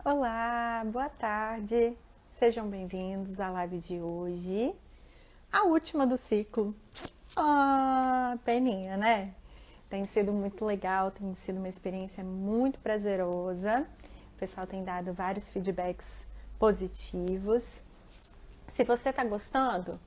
Olá, boa tarde. Sejam bem-vindos à live de hoje, a última do ciclo. Peninha, né? Tem sido muito legal, tem sido uma experiência muito prazerosa. O pessoal tem dado vários feedbacks positivos. Se você tá gostando,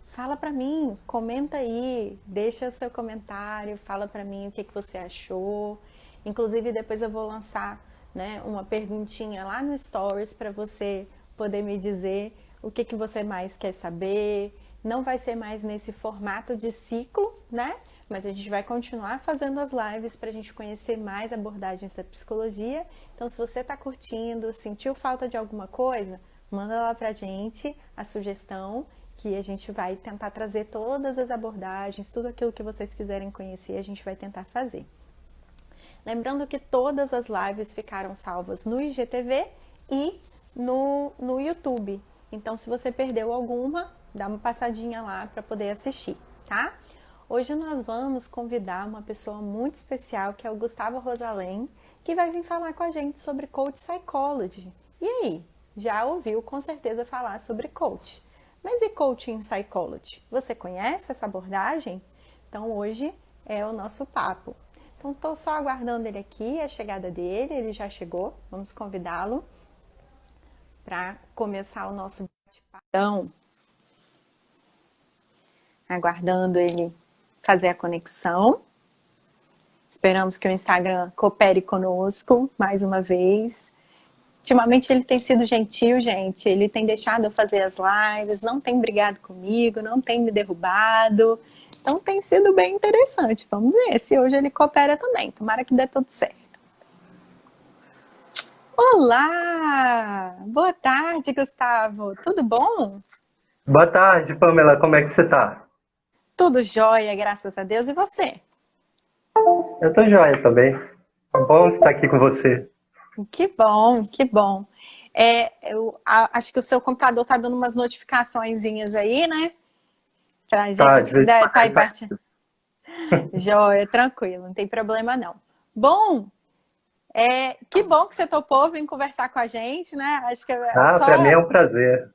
fala pra mim, comenta aí, deixa seu comentário, fala pra mim o que você achou. Inclusive depois eu vou lançar, né, uma perguntinha lá no Stories para você poder me dizer o que você mais quer saber. Não vai ser mais nesse formato de ciclo, né? Mas a gente vai continuar fazendo as lives para a gente conhecer mais abordagens da psicologia. Então, se você está curtindo, sentiu falta de alguma coisa, manda lá pra gente a sugestão que a gente vai tentar trazer todas as abordagens, tudo aquilo que vocês quiserem conhecer, a gente vai tentar fazer. Lembrando que todas as lives ficaram salvas no IGTV e no YouTube. Então, se você perdeu alguma, dá uma passadinha lá para poder assistir, tá? Hoje nós vamos convidar uma pessoa muito especial, que é o Gustavo Rosalém, que vai vir falar com a gente sobre Coach Psychology. E aí, já ouviu com certeza falar sobre coach. Mas e Coaching Psychology? Você conhece essa abordagem? Então hoje é o nosso papo. Então estou só aguardando ele aqui, a chegada dele, ele já chegou. Vamos convidá-lo para começar o nosso bate-papo. Então, aguardando ele fazer a conexão. Esperamos que o Instagram coopere conosco mais uma vez. Ultimamente ele tem sido gentil, gente. Ele tem deixado eu fazer as lives, não tem brigado comigo, não tem me derrubado. Então tem sido bem interessante. Vamos ver se hoje ele coopera também. Tomara que dê tudo certo. Olá! Boa tarde, Gustavo. Tudo bom? Boa tarde, Pamela. Como é que você tá? Tudo jóia, graças a Deus. E você? Eu tô joia também. É bom estar aqui com você. Que bom, que bom. Eu acho que o seu computador tá dando umas notificaçõezinhas aí, né? Pra Tá, de gente, vez em tá quando aí ele vai. parte. Jóia, tranquilo, não tem problema não. Bom, que bom que você topou vir conversar com a gente, né? Acho que é Ah, para mim é só. um prazer.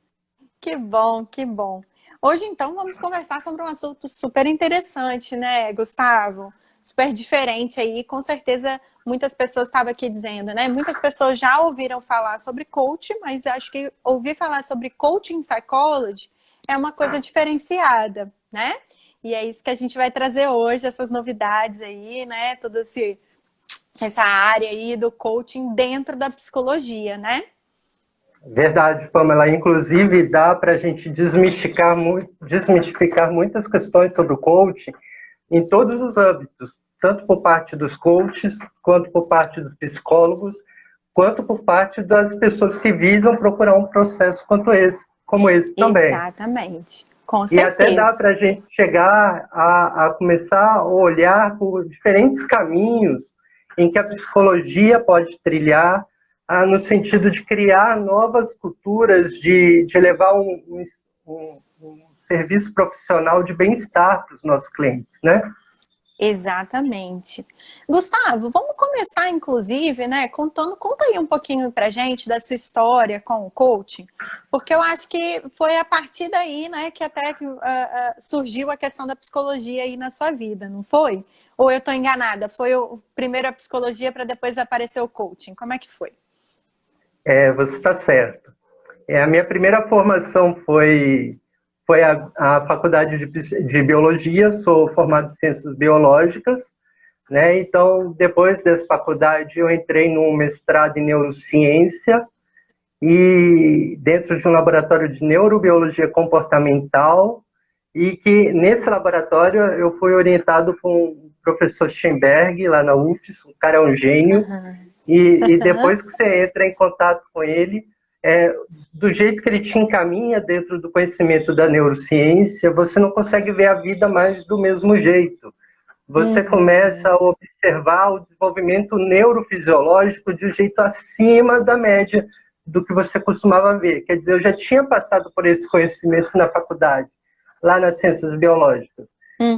Que bom, que bom. Hoje, então, vamos conversar sobre um assunto super interessante, né, Gustavo? Super diferente aí, com certeza muitas pessoas estavam aqui dizendo, né? Muitas pessoas já ouviram falar sobre coach, mas acho que ouvir falar sobre coaching psychology é uma coisa diferenciada, né? E é isso que a gente vai trazer hoje, essas novidades aí, né? Essa área aí do coaching dentro da psicologia, né? Verdade, Pamela. Inclusive, dá para a gente desmistificar muitas questões sobre o coaching em todos os âmbitos, tanto por parte dos coaches, quanto por parte dos psicólogos, quanto por parte das pessoas que visam procurar um processo como esse também. Exatamente, com E até certeza. dá para a gente chegar a começar a olhar por diferentes caminhos em que a psicologia pode trilhar, no sentido de criar novas culturas, de levar um serviço profissional de bem-estar para os nossos clientes, né? Exatamente. Gustavo, vamos começar, inclusive, né, conta aí um pouquinho pra gente da sua história com o coaching, porque eu acho que foi a partir daí, né, que até surgiu a questão da psicologia aí na sua vida, não foi? Ou eu estou enganada? Foi primeiro a psicologia para depois aparecer o coaching? Como é que foi? Você está certo. A minha primeira formação foi a faculdade de biologia, sou formado em ciências biológicas, né? Então, depois dessa faculdade, eu entrei num mestrado em neurociência e dentro de um laboratório de neurobiologia comportamental, e que nesse laboratório eu fui orientado por um professor Schoenberg, lá na UFES. O cara é um gênio, Aham. e depois que você entra em contato com ele, é, do jeito que ele te encaminha dentro do conhecimento da neurociência, você não consegue ver a vida mais do mesmo jeito. Você começa Uhum. a observar o desenvolvimento neurofisiológico de um jeito acima da média do que você costumava ver. Quer dizer, eu já tinha passado por esses conhecimentos na faculdade, lá nas ciências biológicas.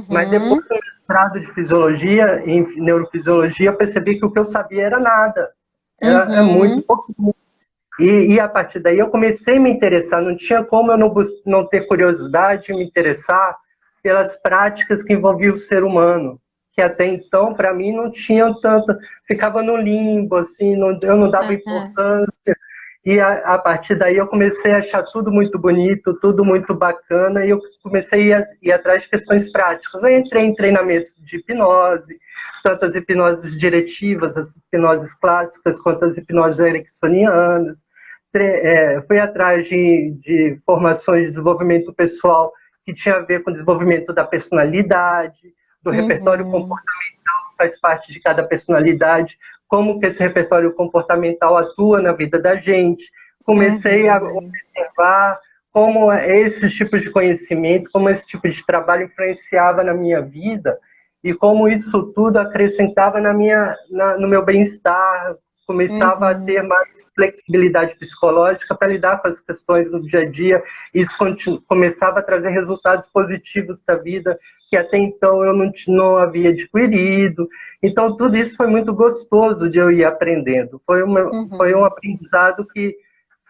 Mas depois Uhum. do mestrado de fisiologia, em neurofisiologia, eu percebi que o que eu sabia era nada. Era muito Uhum. pouco. E a partir daí eu comecei a me interessar, não tinha como eu não ter curiosidade, me interessar pelas práticas que envolviam o ser humano, que até então, para mim, não tinham tanto, ficava no limbo, assim, eu não dava importância. E a partir daí eu comecei a achar tudo muito bonito, tudo muito bacana, e eu comecei a ir atrás de questões práticas. Eu entrei em treinamentos de hipnose, tanto as hipnoses diretivas, as hipnoses clássicas, quanto as hipnoses ericksonianas. Fui atrás de formações de desenvolvimento pessoal que tinha a ver com o desenvolvimento da personalidade, do repertório comportamental que faz parte de cada personalidade, como que esse repertório comportamental atua na vida da gente. Comecei a observar como esses tipos de conhecimento, como esse tipo de trabalho influenciava na minha vida e como isso tudo acrescentava no meu bem-estar. Começava a ter mais flexibilidade psicológica para lidar com as questões no dia a dia. Isso começava a trazer resultados positivos para a vida que até então eu não havia adquirido. Então, tudo isso foi muito gostoso de eu ir aprendendo. Foi um aprendizado que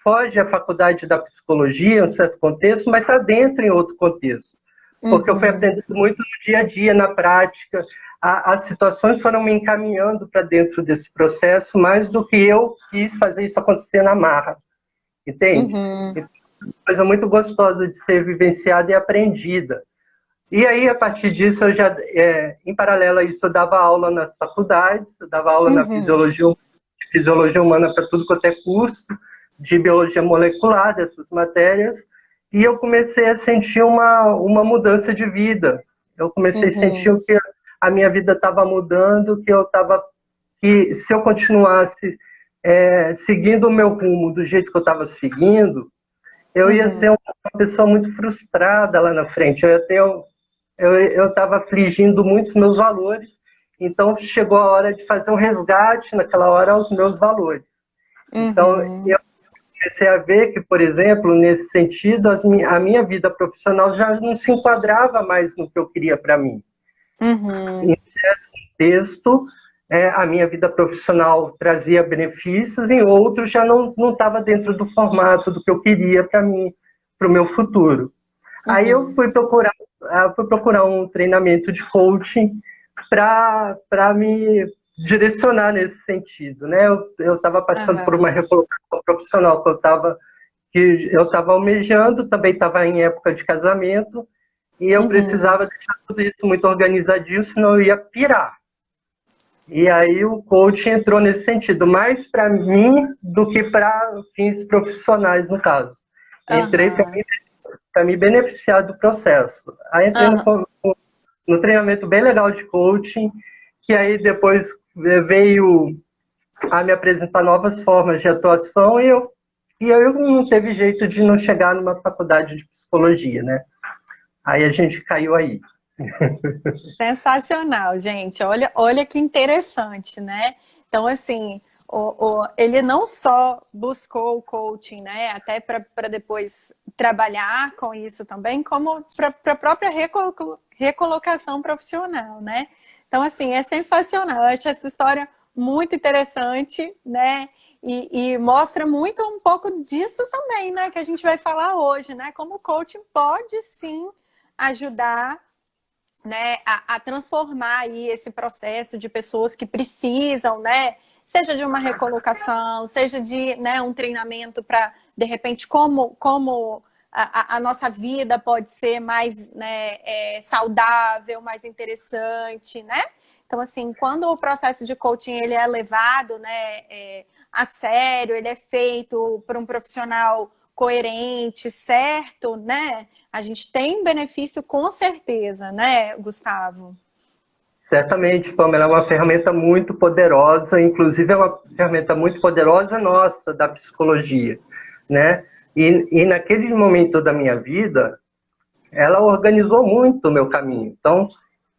foge à faculdade da psicologia, em um certo contexto, mas está dentro em outro contexto. Porque eu fui aprendendo muito no dia a dia, na prática. As situações foram me encaminhando para dentro desse processo, mais do que eu quis fazer isso acontecer na marra. Entende? Então, é uma coisa muito gostosa de ser vivenciada e aprendida. E aí, a partir disso, eu já, em paralelo a isso, eu dava aula nas faculdades, eu dava aula na fisiologia humana para tudo quanto é curso, de biologia molecular, dessas matérias, e eu comecei a sentir uma mudança de vida. Eu comecei a sentir que a minha vida estava mudando, que se eu continuasse seguindo o meu rumo do jeito que eu estava seguindo, eu ia ser uma pessoa muito frustrada lá na frente. Eu estava afligindo muitos meus valores, então chegou a hora de fazer um resgate naquela hora aos meus valores. Então, eu comecei a ver que, por exemplo, nesse sentido, a minha vida profissional já não se enquadrava mais no que eu queria para mim. Em certo contexto, a minha vida profissional trazia benefícios, em outros já não estava dentro do formato do que eu queria para mim, para o meu futuro. Aí eu fui procurar um treinamento de coaching para me direcionar nesse sentido, né? Eu estava passando por uma recolocação profissional que eu estava almejando, também estava em época de casamento, e eu precisava deixar tudo isso muito organizadinho, senão eu ia pirar. E aí o coaching entrou nesse sentido, mais para mim do que para fins profissionais, no caso. Entrei para me beneficiar do processo. Aí entrei no treinamento bem legal de coaching, que aí depois veio a me apresentar novas formas de atuação e eu não teve jeito de não chegar numa faculdade de psicologia, né? Aí a gente caiu aí. Sensacional, gente. Olha que interessante, né? Então, assim, ele não só buscou o coaching, né? Até para depois trabalhar com isso também, como para a própria recolocação profissional, né? Então, assim, é sensacional. Eu acho essa história muito interessante, né? E mostra muito um pouco disso também, né? Que a gente vai falar hoje, né? Como o coaching pode sim ajudar, né, a transformar aí esse processo de pessoas que precisam, né? Seja de uma recolocação, seja de, né, um treinamento para, de repente, como a nossa vida pode ser mais, né, saudável, mais interessante, né? Então, assim, quando o processo de coaching ele é levado, né, a sério, ele é feito por um profissional coerente, certo, né? A gente tem benefício com certeza, né, Gustavo? Certamente, Pamela, é uma ferramenta muito poderosa, inclusive é uma ferramenta muito poderosa nossa, da psicologia, né? E naquele momento da minha vida, ela organizou muito o meu caminho. Então,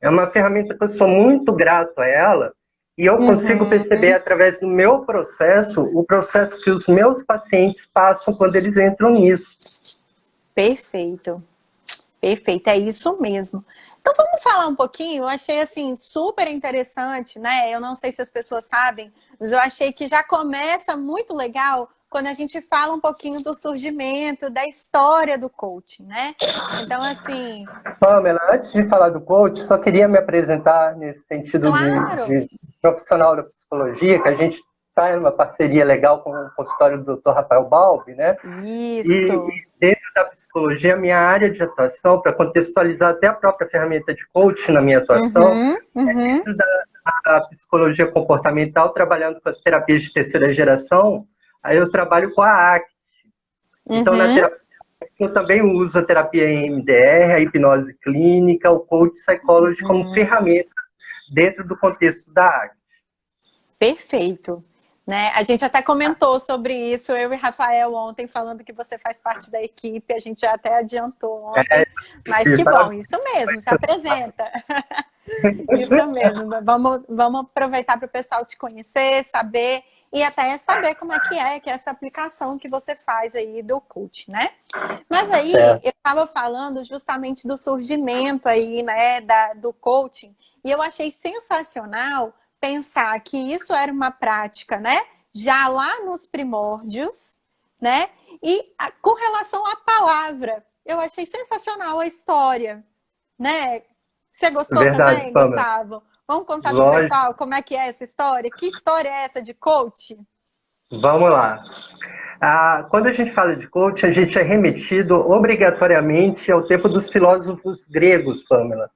é uma ferramenta que eu sou muito grato a ela e eu consigo perceber através do meu processo, o processo que os meus pacientes passam quando eles entram nisso. Perfeito. Perfeito, é isso mesmo. Então vamos falar um pouquinho, eu achei assim super interessante, né? Eu não sei se as pessoas sabem, mas eu achei que já começa muito legal quando a gente fala um pouquinho do surgimento, da história do coaching, né? Então, assim... Pamela, antes de falar do coach, só queria me apresentar nesse sentido Claro! de profissional da psicologia, que a gente está em uma parceria legal com o consultório do Dr. Rafael Balbi, né? E Isso! dentro da psicologia, a minha área de atuação, para contextualizar até a própria ferramenta de coaching na minha atuação, dentro da psicologia comportamental, trabalhando com as terapias de terceira geração, aí eu trabalho com a ACT. Então, na terapia, eu também uso a terapia EMDR, a hipnose clínica, o coach psychology como ferramenta dentro do contexto da ACT. Perfeito. Né? A gente até comentou sobre isso, eu e Rafael ontem, falando que você faz parte da equipe, a gente já até adiantou ontem, mas que bom, isso mesmo, se apresenta. Isso mesmo, vamos aproveitar para o pessoal te conhecer, saber, e até saber como é que é essa aplicação que você faz aí do coach, né? Mas aí, eu estava falando justamente do surgimento aí, né, do coaching, e eu achei sensacional pensar que isso era uma prática, né? Já lá nos primórdios, né? E com relação à palavra, eu achei sensacional a história, né? Você gostou também, Pamela. Gustavo? Vamos contar para o pessoal como é que é essa história? Que história é essa de coach? Vamos lá. Quando a gente fala de coach, a gente é remetido obrigatoriamente ao tempo dos filósofos gregos, Pamela.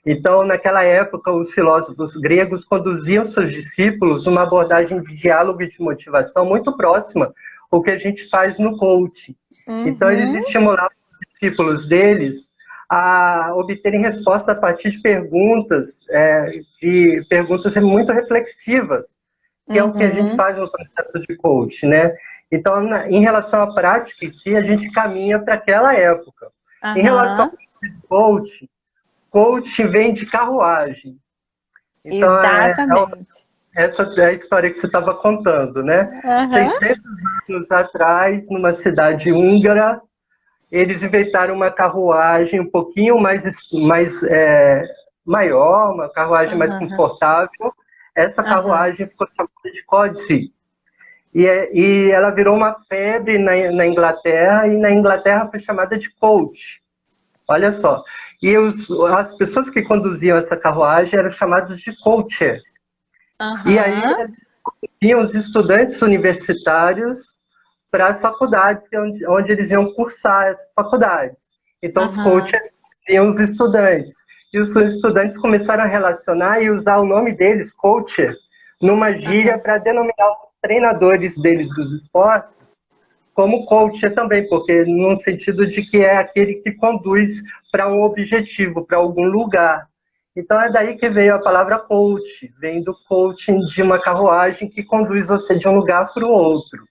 Então, naquela época, os filósofos gregos conduziam seus discípulos uma abordagem de diálogo e de motivação muito próxima ao que a gente faz no coaching. Então, eles estimulavam os discípulos deles a obterem respostas a partir de perguntas muito reflexivas, que é o que a gente faz no processo de coaching, né? Então, em relação à prática em si, a gente caminha para aquela época. Em relação ao coach vem de carruagem. Então, exatamente. Essa é a história que você estava contando, né? 600 anos atrás, numa cidade húngara, eles inventaram uma carruagem um pouquinho mais maior, uma carruagem mais confortável. Essa carruagem ficou chamada de códice. E ela virou uma febre na Inglaterra, e na Inglaterra foi chamada de coach. Olha só. E as pessoas que conduziam essa carruagem eram chamadas de coacher. E aí tinham os estudantes universitários para as faculdades, onde eles iam cursar as faculdades. Então, os coaches tinham os estudantes. E os estudantes começaram a relacionar e usar o nome deles, coacher, numa gíria para denominar os treinadores deles dos esportes como coacher também, porque no sentido de que é aquele que conduz para um objetivo, para algum lugar. Então é daí que veio a palavra coach, vem do coaching de uma carruagem que conduz você de um lugar para o outro.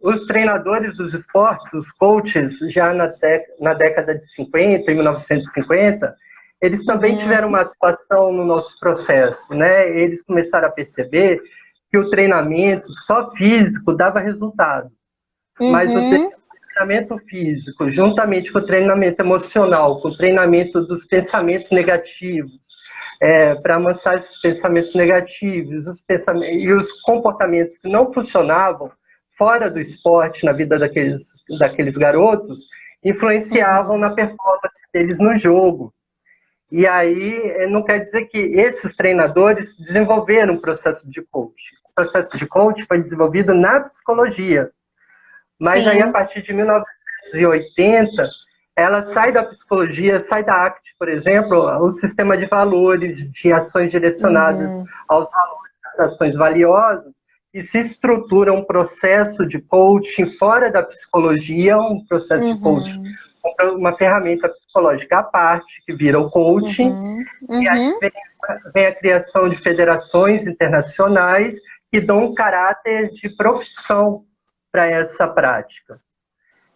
Os treinadores dos esportes, os coaches, já na década de 50, em 1950, eles também tiveram uma atuação no nosso processo, né? Eles começaram a perceber que o treinamento só físico dava resultado. Mas o treinamento físico, juntamente com o treinamento emocional, com o treinamento dos pensamentos negativos, para amansar esses pensamentos negativos e os comportamentos que não funcionavam fora do esporte, na vida daqueles garotos, influenciavam na performance deles no jogo. E aí, não quer dizer que esses treinadores desenvolveram um processo de coaching. O processo de coaching foi desenvolvido na psicologia. Mas aí, a partir de 1980, ela sai da psicologia, sai da ACT, por exemplo, o sistema de valores, de ações direcionadas aos valores das ações valiosas, e se estrutura um processo de coaching fora da psicologia, um processo de coaching, uma ferramenta psicológica à parte, que vira o coaching, e aí vem a criação de federações internacionais que dão um caráter de profissão para essa prática.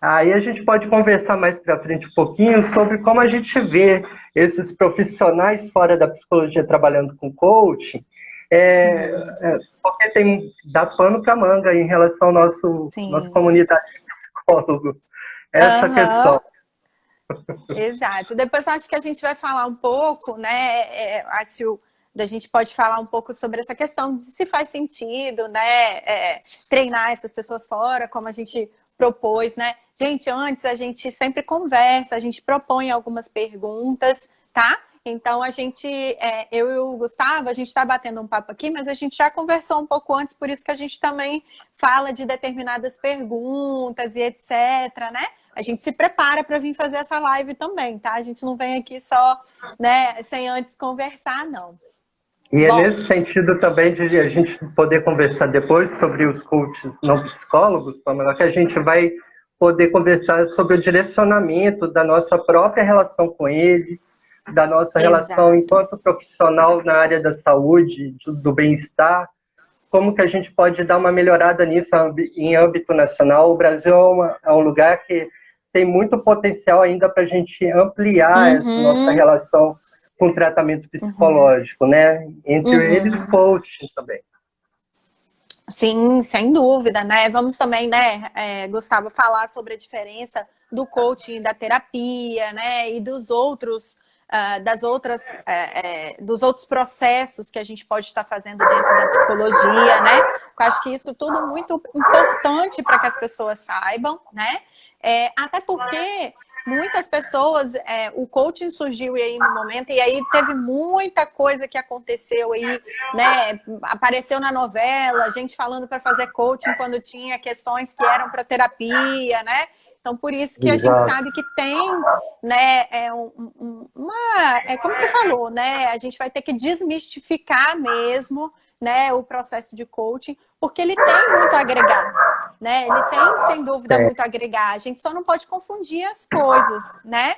Aí a gente pode conversar mais para frente um pouquinho sobre como a gente vê esses profissionais fora da psicologia trabalhando com coaching, porque dá pano para manga em relação à nossa comunidade de psicólogo. Essa questão. Exato. Depois acho que a gente vai falar um pouco, né? Acho a gente pode falar um pouco sobre essa questão de se faz sentido, né, treinar essas pessoas fora, como a gente propôs, né? Gente, antes a gente sempre conversa, a gente propõe algumas perguntas, tá? Então, eu e o Gustavo, a gente está batendo um papo aqui, mas a gente já conversou um pouco antes, por isso que a gente também fala de determinadas perguntas e etc, né? A gente se prepara para vir fazer essa live também, tá? A gente não vem aqui só, né, sem antes conversar, não. E é nesse sentido também de a gente poder conversar depois sobre os coaches não psicólogos, Pamela, que a gente vai poder conversar sobre o direcionamento da nossa própria relação com eles, da nossa relação enquanto profissional na área da saúde, do bem-estar, como que a gente pode dar uma melhorada nisso em âmbito nacional. O Brasil é um lugar que tem muito potencial ainda para a gente ampliar essa nossa relação com o tratamento psicológico, né? Entre eles, coaching também. Sim, sem dúvida, né? Vamos também, né, Gustavo, falar sobre a diferença do coaching e da terapia, né? E dos outros dos outros processos que a gente pode estar fazendo dentro da psicologia, né? Eu acho que isso tudo é muito importante para que as pessoas saibam, né? Até porque muitas pessoas, o coaching surgiu aí no momento, e aí teve muita coisa que aconteceu aí, né? Apareceu na novela, gente falando para fazer coaching quando tinha questões que eram para terapia, né? Então, por isso que a gente sabe que tem, né, como você falou, né, a gente vai ter que desmistificar mesmo, né, o processo de coaching, porque ele tem muito a agregar, né, ele tem, sem dúvida, muito a agregar, a gente só não pode confundir as coisas, né?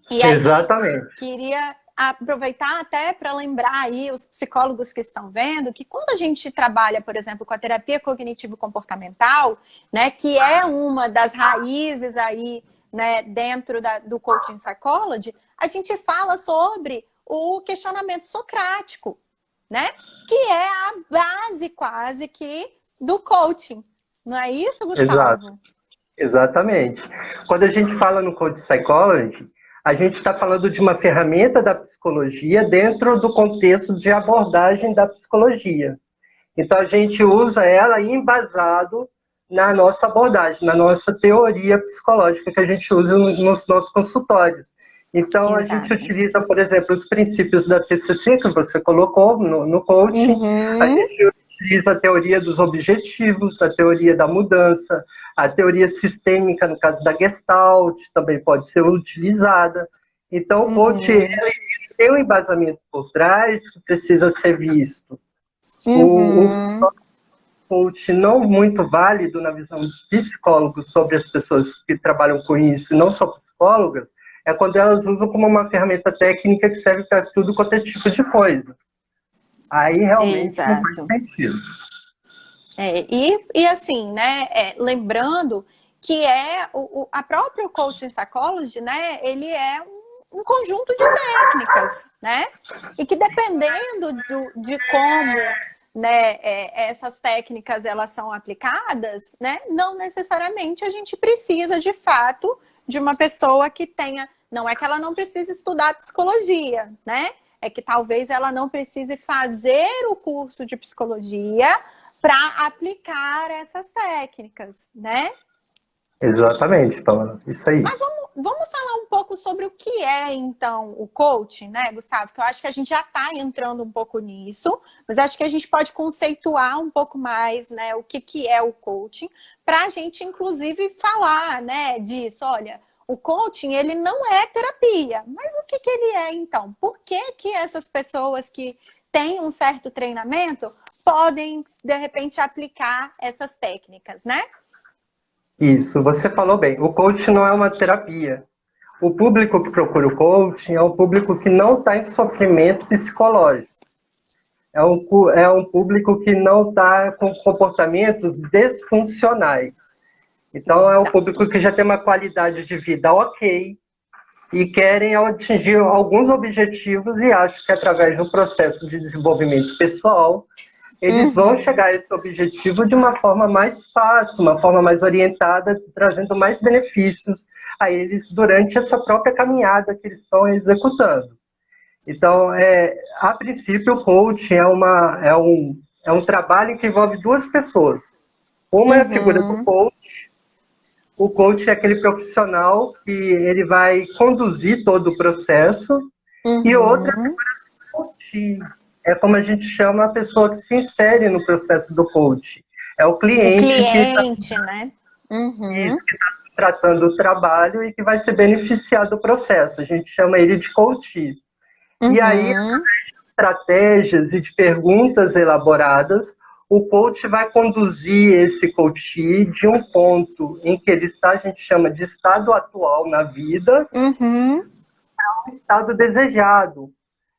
E aí, exatamente. Queria aproveitar até para lembrar aí os psicólogos que estão vendo que quando a gente trabalha, por exemplo, com a terapia cognitivo-comportamental, né, que é uma das raízes aí, né, dentro do coaching psychology, a gente fala sobre o questionamento socrático, né, que é a base quase que do coaching. Não é isso, Gustavo? Exato. Exatamente. Quando a gente fala no coaching psychology, a gente está falando de uma ferramenta da psicologia dentro do contexto de abordagem da psicologia. Então, a gente usa ela embasado na nossa abordagem, na nossa teoria psicológica que a gente usa nos nossos consultórios. Então, a gente utiliza, por exemplo, os princípios da TCC, que você colocou no coaching, a gente utiliza a teoria dos objetivos, a teoria da mudança, a teoria sistêmica, no caso da Gestalt, também pode ser utilizada. Então, o coaching ele tem um embasamento por trás que precisa ser visto. O coaching não muito válido na visão dos psicólogos sobre as pessoas que trabalham com isso, não só psicólogas, é quando elas usam como uma ferramenta técnica que serve para tudo quanto é tipo de coisa. Aí realmente não faz sentido. E assim, né, lembrando que a própria coaching psychology, né, ele é um conjunto de técnicas, né, e que dependendo de como, né, essas técnicas elas são aplicadas, né, não necessariamente a gente precisa de fato de uma pessoa que tenha, não é que ela não precise estudar psicologia, né, é que talvez ela não precise fazer o curso de psicologia para aplicar essas técnicas, né? Exatamente, Paula. Isso aí. Mas vamos falar um pouco sobre o que é, então, o coaching, né, Gustavo? Que eu acho que a gente já está entrando um pouco nisso, mas acho que a gente pode conceituar um pouco mais, né, o que é o coaching, para a gente, inclusive, falar, né, disso. Olha, o coaching, ele não é terapia, mas o que ele é, então? Por que essas pessoas que têm um certo treinamento podem, de repente, aplicar essas técnicas, né? Isso, você falou bem. O coaching não é uma terapia. O público que procura o coaching é um público que não está em sofrimento psicológico. É um público que não está com comportamentos disfuncionais. Então, é um público que já tem uma qualidade de vida ok e querem atingir alguns objetivos e acham que através de um processo de desenvolvimento pessoal, eles vão chegar a esse objetivo de uma forma mais fácil, uma forma mais orientada, trazendo mais benefícios a eles durante essa própria caminhada que eles estão executando. Então, a princípio, o coaching é um trabalho que envolve duas pessoas. Uma é a figura do Uhum, coach. O coach é aquele profissional que ele vai conduzir todo o processo. E outra uhum. é o coach. É como a gente chama a pessoa que se insere no processo do coach. É o O cliente que está cliente, né? Uhum, tratando o trabalho e que vai ser beneficiado do processo. A gente chama ele de coach. E aí, uhum. estratégias e de perguntas elaboradas, o coach vai conduzir esse coach de um ponto em que ele está, a gente chama de estado atual na vida, Uhum, a um estado desejado,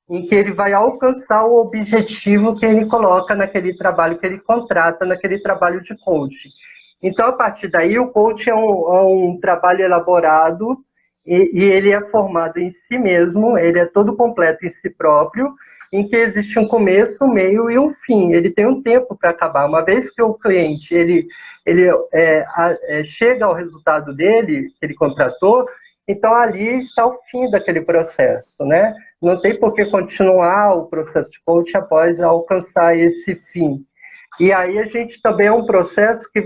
em que ele vai alcançar o objetivo que ele coloca naquele trabalho que ele contrata, naquele trabalho de coach. Então, a partir daí, o coach é um trabalho elaborado e ele é formado em si mesmo, ele é todo completo em si próprio, em que existe um começo, um meio e um fim. Ele tem um tempo para acabar. Uma vez que o cliente chega ao resultado dele, que ele contratou, então ali está o fim daquele processo, né? Não tem por que continuar o processo de coaching após alcançar esse fim. E aí a gente também é um processo que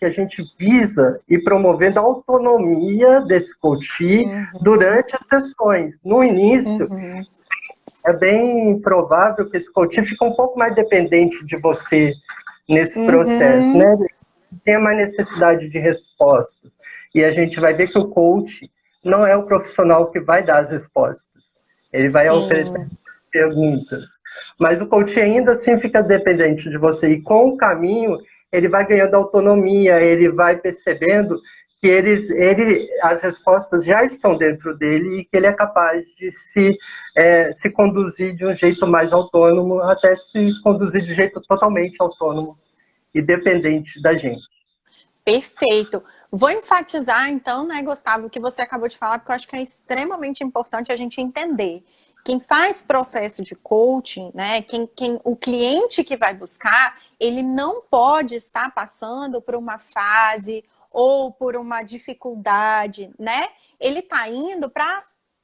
a gente visa e promovendo a autonomia desse coach uhum, durante as sessões. No início, uhum, é bem provável que esse coach fique um pouco mais dependente de você nesse processo, uhum. né? Tem mais necessidade de respostas. E a gente vai ver que o coach não é o profissional que vai dar as respostas. Ele vai oferecer Sim, perguntas. Mas o coach ainda assim fica dependente de você. E com o caminho, ele vai ganhando autonomia, ele vai percebendo que as respostas já estão dentro dele e que ele é capaz de se conduzir de um jeito mais autônomo, até se conduzir de jeito totalmente autônomo e dependente da gente. perfeito. Vou enfatizar, então, né, Gustavo, o que você acabou de falar, porque eu acho que é extremamente importante a gente entender. Quem faz processo de coaching, né, o cliente que vai buscar, ele não pode estar passando por uma fase ou por uma dificuldade, né? Ele está indo para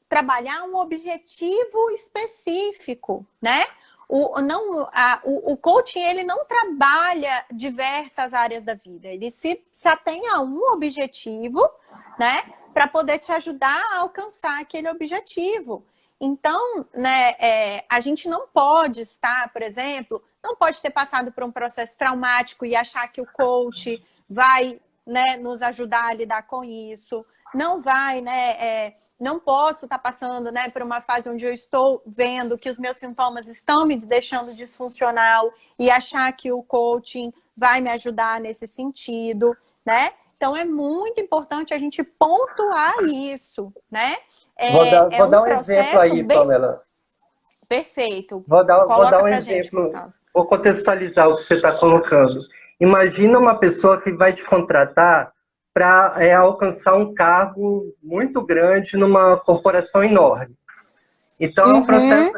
trabalhar um objetivo específico, né? O coaching, ele não trabalha diversas áreas da vida, ele se atém a um objetivo, né, para poder te ajudar a alcançar aquele objetivo. Então, né, a gente não pode estar, por exemplo, não pode ter passado por um processo traumático e achar que o coach vai, né, nos ajudar a lidar com isso, não vai, né, não posso estar passando, né, por uma fase onde eu estou vendo que os meus sintomas estão me deixando disfuncional e achar que o coaching vai me ajudar nesse sentido, né? Então é muito importante a gente pontuar isso, né? É Vou um dar um exemplo processo aí, bem Pamela. perfeito. Vou dar Coloca um pra gente, exemplo, Gustavo. vou contextualizar o que você está colocando. Imagina uma pessoa que vai te contratar para alcançar um cargo muito grande numa corporação enorme. Então Uhum,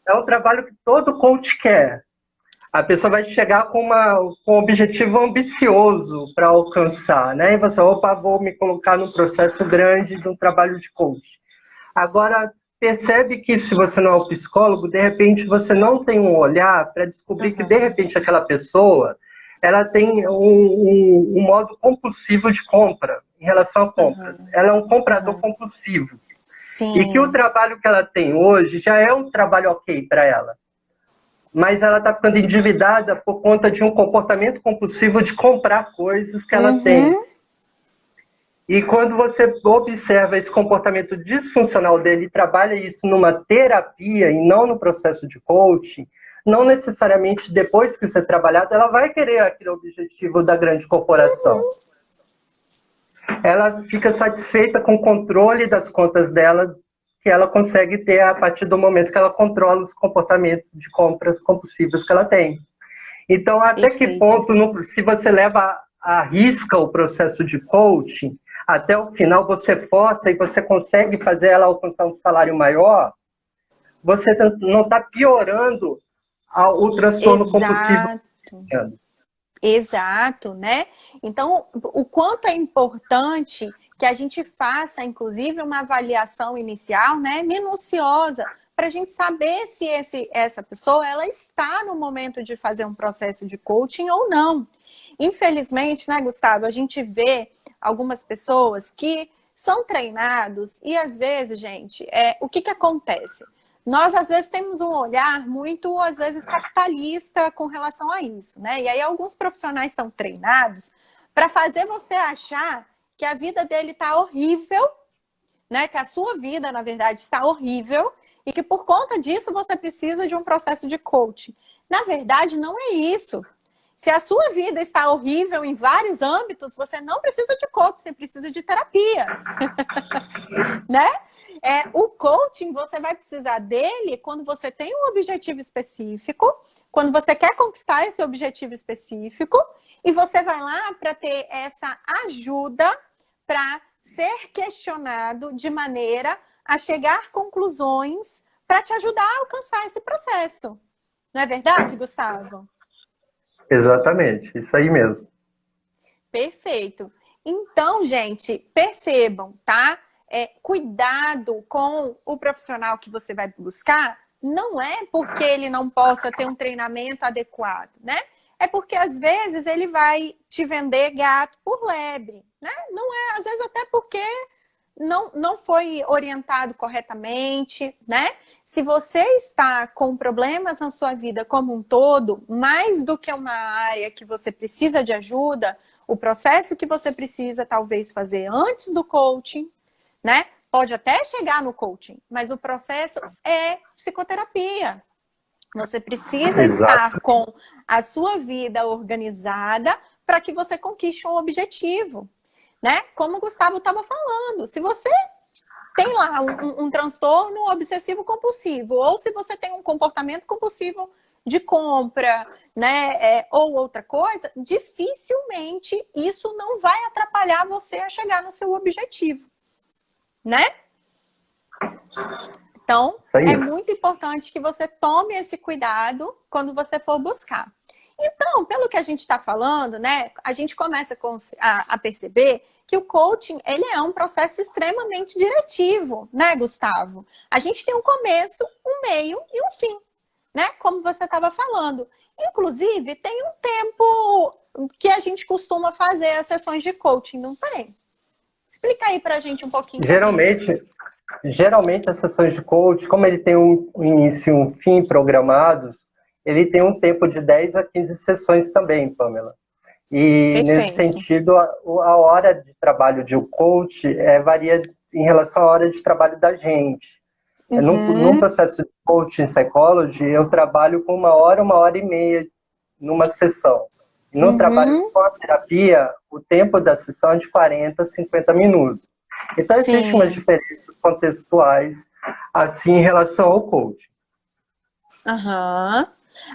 é um trabalho que todo coach quer. A pessoa vai chegar com um objetivo ambicioso para alcançar, né? E você, opa, vou me colocar num processo grande de um trabalho de coach. Agora, percebe que se você não é um psicólogo, de repente você não tem um olhar para descobrir que, de uhum, repente, aquela pessoa ela tem um modo compulsivo de compra em relação a compras. uhum, Ela é um comprador uhum. compulsivo. E que o Sim. trabalho que ela tem hoje já é um trabalho ok para ela. Mas ela está ficando endividada por conta de um comportamento compulsivo de comprar coisas que ela tem. Uhum, E quando você observa esse comportamento disfuncional dele e trabalha isso numa terapia e não no processo de coaching, não necessariamente depois que isso é trabalhado, ela vai querer aquele objetivo da grande corporação. Ela fica satisfeita com o controle das contas dela, que ela consegue ter a partir do momento que ela controla os comportamentos de compras compulsivas que ela tem. Então, até que perfeito. ponto, se você leva à risca o processo de coaching, até o final você força e você consegue fazer ela alcançar um salário maior, você não está piorando o transtorno compulsivo. Exato. Exato, né? Então, o quanto é importante que a gente faça, inclusive, uma avaliação inicial, né, minuciosa, para a gente saber se essa pessoa ela está no momento de fazer um processo de coaching ou não. Infelizmente, né, Gustavo, a gente vê algumas pessoas que são treinados e às vezes, gente, o que acontece? Nós, às vezes, temos um olhar muito, às vezes, capitalista com relação a isso, né? E aí alguns profissionais são treinados para fazer você achar que a vida dele está horrível, né? Que a sua vida, na verdade, está horrível e que por conta disso você precisa de um processo de coaching. Na verdade, não é isso. Se a sua vida está horrível em vários âmbitos, você não precisa de coaching, você precisa de terapia, né? O coaching, você vai precisar dele quando você tem um objetivo específico, quando você quer conquistar esse objetivo específico, e você vai lá para ter essa ajuda para ser questionado de maneira a chegar a conclusões para te ajudar a alcançar esse processo. Não é verdade, Gustavo? Exatamente, isso aí mesmo. Perfeito. Então, gente, percebam, tá? Cuidado com o profissional que você vai buscar, não é porque ele não possa ter um treinamento adequado, né? É porque, às vezes, ele vai te vender gato por lebre, né? Não é, às vezes, até porque não foi orientado corretamente, né? Se você está com problemas na sua vida como um todo, mais do que uma área que você precisa de ajuda, o processo que você precisa talvez fazer antes do coaching, né? Pode até chegar no coaching, mas o processo é psicoterapia. Você precisa estar com a sua vida organizada para que você conquiste um objetivo, né? Como o Gustavo estava falando, se você tem lá um transtorno obsessivo compulsivo, ou se você tem um comportamento compulsivo de compra, né, ou outra coisa, dificilmente isso não vai atrapalhar você a chegar no seu objetivo, né? Então, é muito importante que você tome esse cuidado quando você for buscar. Então, pelo que a gente está falando, né, a gente começa a perceber que o coaching, ele é um processo extremamente diretivo, né, Gustavo? A gente tem um começo, um meio e um fim, né, como você estava falando. Inclusive, tem um tempo que a gente costuma fazer as sessões de coaching, não tem? Explica aí pra gente um pouquinho. Geralmente as sessões de coaching, como ele tem um início e um fim programados, ele tem um tempo de 10 a 15 sessões também, Pamela. E Perfeito. Nesse sentido, a hora de trabalho de um coach varia em relação à hora de trabalho da gente. Num processo de coaching psychology, eu trabalho com 1 hora e meia numa sessão. No trabalho com a terapia, o tempo da sessão é de 40 a 50 minutos. Então, existem umas diferenças contextuais assim em relação ao coaching.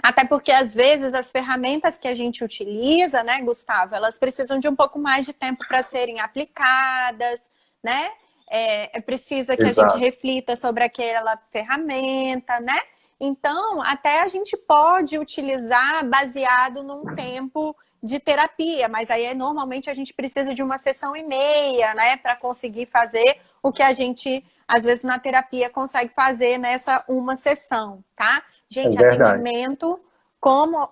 Até porque, às vezes, as ferramentas que a gente utiliza, né, Gustavo, elas precisam de um pouco mais de tempo para serem aplicadas, né? Precisa que a gente reflita sobre aquela ferramenta, né? Então, até a gente pode utilizar baseado num tempo de terapia, mas aí normalmente a gente precisa de 1,5 sessões, né, para conseguir fazer o que a gente, às vezes, na terapia consegue fazer nessa uma sessão, tá? Gente, atendimento, como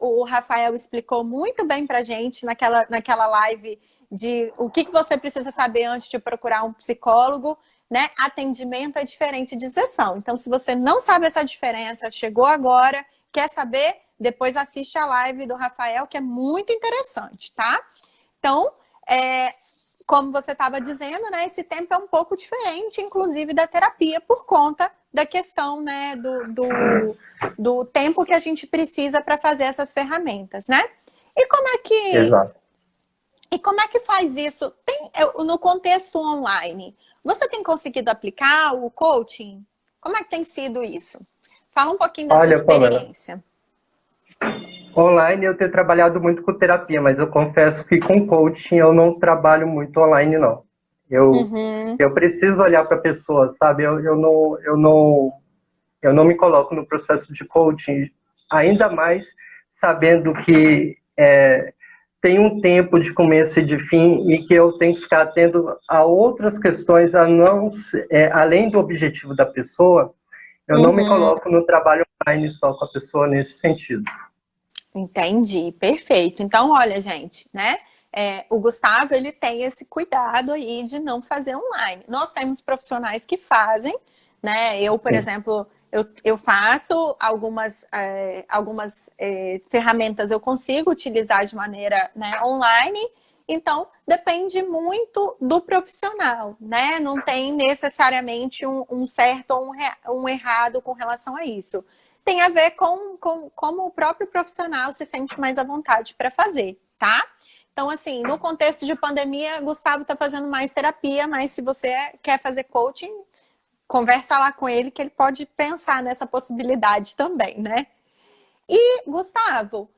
o Rafael explicou muito bem pra gente naquela live de o que você precisa saber antes de procurar um psicólogo, né? Atendimento é diferente de sessão. Então, se você não sabe essa diferença, chegou agora, quer saber, depois assiste a live do Rafael, que é muito interessante, tá? Então, como você estava dizendo, né? Esse tempo é um pouco diferente, inclusive, da terapia, por conta da questão, né, do tempo que a gente precisa para fazer essas ferramentas, né? E como é que... Exato. E como é que faz isso? No contexto online, você tem conseguido aplicar o coaching? Como é que tem sido isso? Fala um pouquinho da sua experiência. Pamela, online eu tenho trabalhado muito com terapia, mas eu confesso que com coaching eu não trabalho muito online, não. Eu preciso olhar para a pessoa, sabe? Eu não me coloco no processo de coaching, ainda mais sabendo que tem um tempo de começo e de fim e que eu tenho que ficar atento a outras questões, além do objetivo da pessoa, Eu não me coloco no trabalho online só com a pessoa nesse sentido. Entendi, perfeito. Então, olha, gente, né? O Gustavo, ele tem esse cuidado aí de não fazer online. Nós temos profissionais que fazem, né? Eu, por exemplo, eu faço algumas ferramentas, eu consigo utilizar de maneira, né, online. Então, depende muito do profissional, né? Não tem necessariamente um certo ou um errado com relação a isso. Tem a ver com como o próprio profissional se sente mais à vontade para fazer, tá? Então, assim, no contexto de pandemia, Gustavo está fazendo mais terapia, mas se você quer fazer coaching, conversa lá com ele que ele pode pensar nessa possibilidade também, né? E, Gustavo,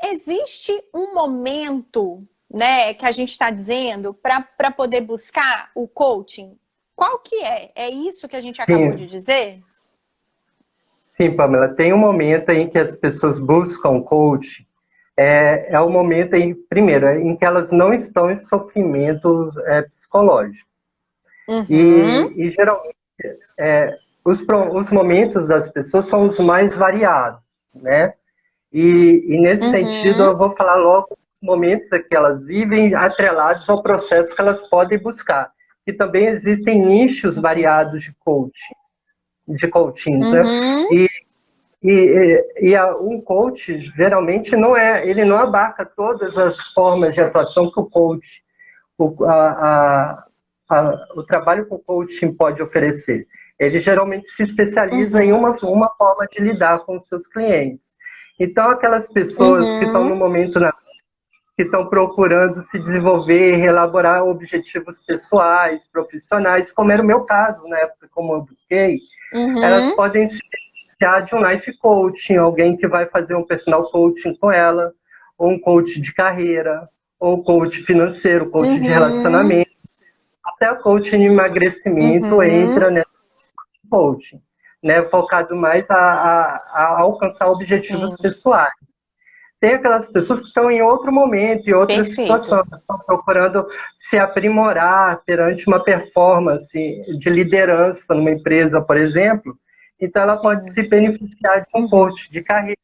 existe um momento, né, que a gente está dizendo para poder buscar o coaching? Qual que é? É isso que a gente acabou de dizer? Sim, Pamela, tem um momento em que as pessoas buscam coaching, é o momento, primeiro, em que elas não estão em sofrimento psicológico. E geralmente, os momentos das pessoas são os mais variados, né? E nesse sentido, eu vou falar logo dos momentos que elas vivem atrelados ao processo que elas podem buscar. E também existem nichos variados de coachings, né? Um coach, geralmente, ele não abarca todas as formas de atuação que o coach, o trabalho que o coaching pode oferecer. Ele geralmente se especializa em uma forma de lidar com os seus clientes. Então, aquelas pessoas que estão no momento que estão procurando se desenvolver, elaborar objetivos pessoais, profissionais, como era o meu caso, na época, como eu busquei, elas podem se beneficiar de um life coaching, alguém que vai fazer um personal coaching com ela, ou um coach de carreira, ou coach financeiro, coach de relacionamento, até o coaching de emagrecimento entra nesse coaching, né, focado mais a alcançar objetivos pessoais. Tem aquelas pessoas que estão em outro momento, em outra situação, estão procurando se aprimorar perante uma performance de liderança numa empresa, por exemplo. Então, ela pode se beneficiar de um coach de carreira,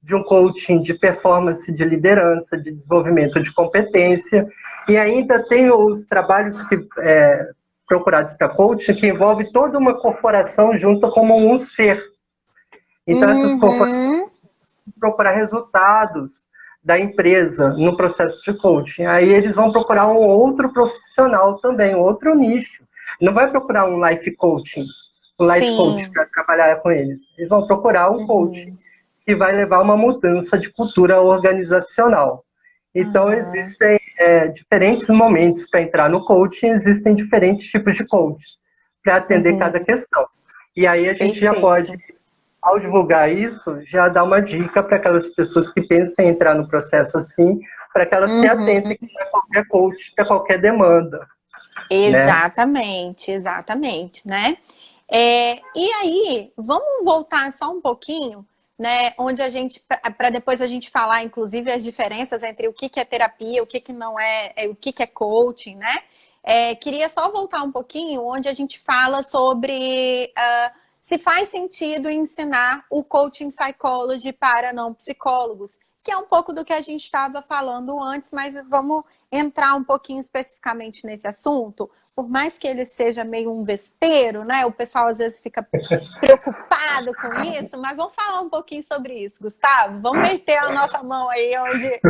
de um coaching de performance, de liderança, de desenvolvimento de competência. E ainda tem os trabalhos procurados para coaching, que envolve toda uma corporação junto como um ser. Então, essas corporações procurar resultados da empresa no processo de coaching. Aí eles vão procurar um outro profissional também, outro nicho. Não vai procurar um life coaching, para trabalhar com eles. Eles vão procurar um coaching que vai levar uma mudança de cultura organizacional. Então, existem diferentes momentos para entrar no coaching, existem diferentes tipos de coaches para atender cada questão. E aí a gente já pode, ao divulgar isso, já dar uma dica para aquelas pessoas que pensam em entrar no processo assim, para que elas se atentem a qualquer coach, a qualquer demanda. Exatamente, exatamente, né? E aí, vamos voltar só um pouquinho, né? Onde a gente, para depois a gente falar, inclusive, as diferenças entre o que é terapia, o que não é, o que é coaching, né? Queria só voltar um pouquinho, onde a gente fala sobre se faz sentido ensinar o coaching psychology para não psicólogos, que é um pouco do que a gente estava falando antes, mas vamos entrar um pouquinho especificamente nesse assunto. Por mais que ele seja meio um vespeiro, né? O pessoal às vezes fica preocupado com isso, mas vamos falar um pouquinho sobre isso, Gustavo. Vamos meter a nossa mão aí onde,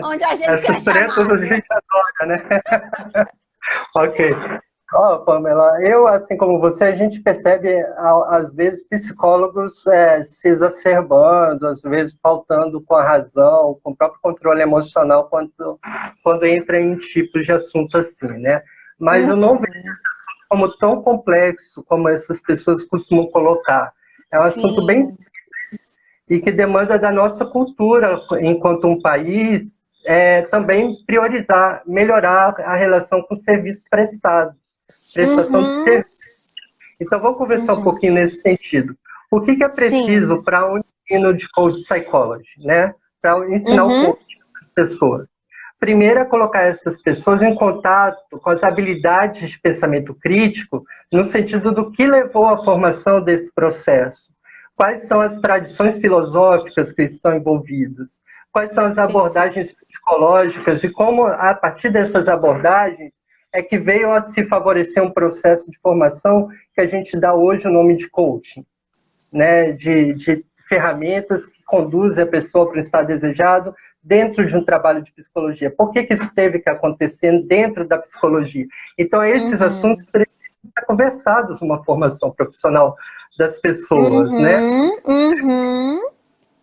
onde a gente é chamado. A gente adora, né? Ok. Pamela, assim como você, a gente percebe, às vezes, psicólogos se exacerbando, às vezes faltando com a razão, com o próprio controle emocional, quando entra em tipos de assunto assim, né? Mas eu não vejo esse assunto como tão complexo como essas pessoas costumam colocar. É um assunto bem simples e que demanda da nossa cultura, enquanto um país, também priorizar, melhorar a relação com o serviço prestado. Prestação de serviço. Então, vamos conversar um pouquinho nesse sentido. O que é preciso para um ensino de coach psychology, né? Para ensinar o coach às pessoas? primeiro é colocar essas pessoas em contato com as habilidades de pensamento crítico, no sentido do que levou à formação desse processo. Quais são as tradições filosóficas que estão envolvidas? Quais são as abordagens psicológicas e como, a partir dessas abordagens, é que veio a se favorecer um processo de formação que a gente dá hoje o nome de coaching, né? De ferramentas que conduzem a pessoa para o estado desejado dentro de um trabalho de psicologia. Por que isso teve que acontecer dentro da psicologia? Então, esses assuntos precisam ser conversados numa formação profissional das pessoas, né?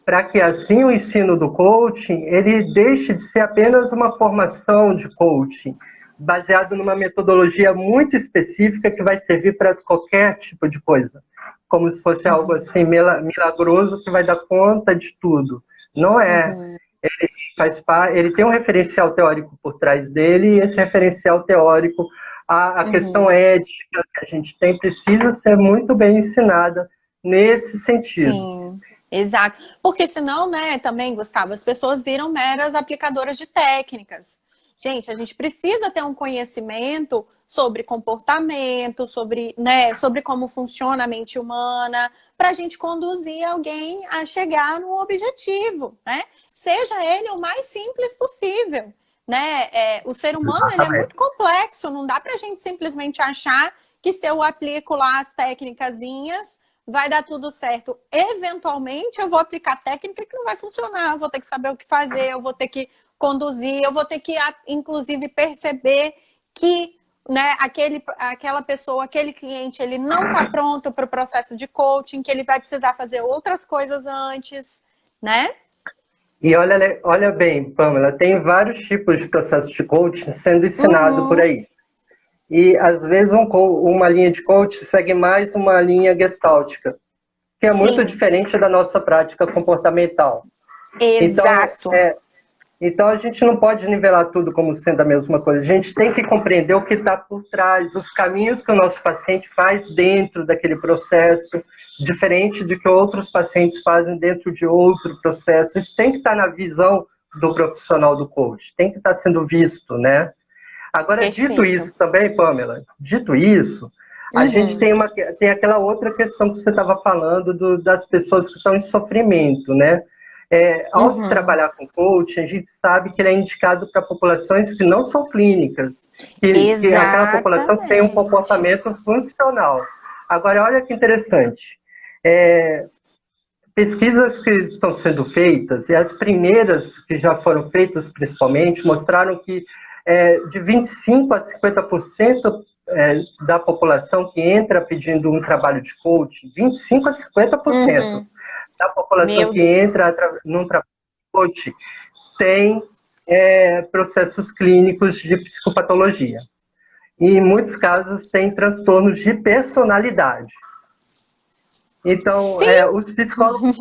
Para que assim o ensino do coaching, ele deixe de ser apenas uma formação de coaching, baseado numa metodologia muito específica que vai servir para qualquer tipo de coisa, como se fosse algo assim milagroso que vai dar conta de tudo. Não é. Ele tem um referencial teórico por trás dele, e esse referencial teórico, a questão ética que a gente tem, precisa ser muito bem ensinada nesse sentido. Sim, exato. Porque senão, né, também, Gustavo, as pessoas viram meras aplicadoras de técnicas. Gente, a gente precisa ter um conhecimento sobre comportamento, sobre, né, sobre como funciona a mente humana, para a gente conduzir alguém a chegar no objetivo, né? Seja ele o mais simples possível, né? O ser humano, ele é muito complexo, não dá para a gente simplesmente achar que se eu aplico lá as técnicazinhas, vai dar tudo certo. Eventualmente, eu vou aplicar técnica que não vai funcionar, eu vou ter que saber o que fazer, eu vou ter que conduzir, eu vou ter que, inclusive, perceber que, né, aquela pessoa, aquele cliente, ele não está pronto para o processo de coaching, que ele vai precisar fazer outras coisas antes, né? E olha bem, Pamela, tem vários tipos de processo de coaching sendo ensinado por aí. E, às vezes, uma linha de coaching segue mais uma linha gestáltica, que é muito diferente da nossa prática comportamental. Exato. Então, a gente não pode nivelar tudo como sendo a mesma coisa. A gente tem que compreender o que está por trás, os caminhos que o nosso paciente faz dentro daquele processo, diferente de que outros pacientes fazem dentro de outro processo. Isso tem que estar na visão do profissional do coach, tem que estar sendo visto, né? Agora, Perfeito. Dito isso também, Pamela, dito isso, a gente tem aquela outra questão que você estava falando das pessoas que estão em sofrimento, né? Ao se trabalhar com coaching, a gente sabe que ele é indicado para populações que não são clínicas, que é aquela população que tem um comportamento funcional. Agora, olha que interessante. Pesquisas que estão sendo feitas, e as primeiras que já foram feitas principalmente, mostraram que de 25% a 50% da população que entra pedindo um trabalho de coaching, 25% a 50% da população que entra num trabalho de coaching tem processos clínicos de psicopatologia. E, em muitos casos, tem transtornos de personalidade. Então, os psicólogos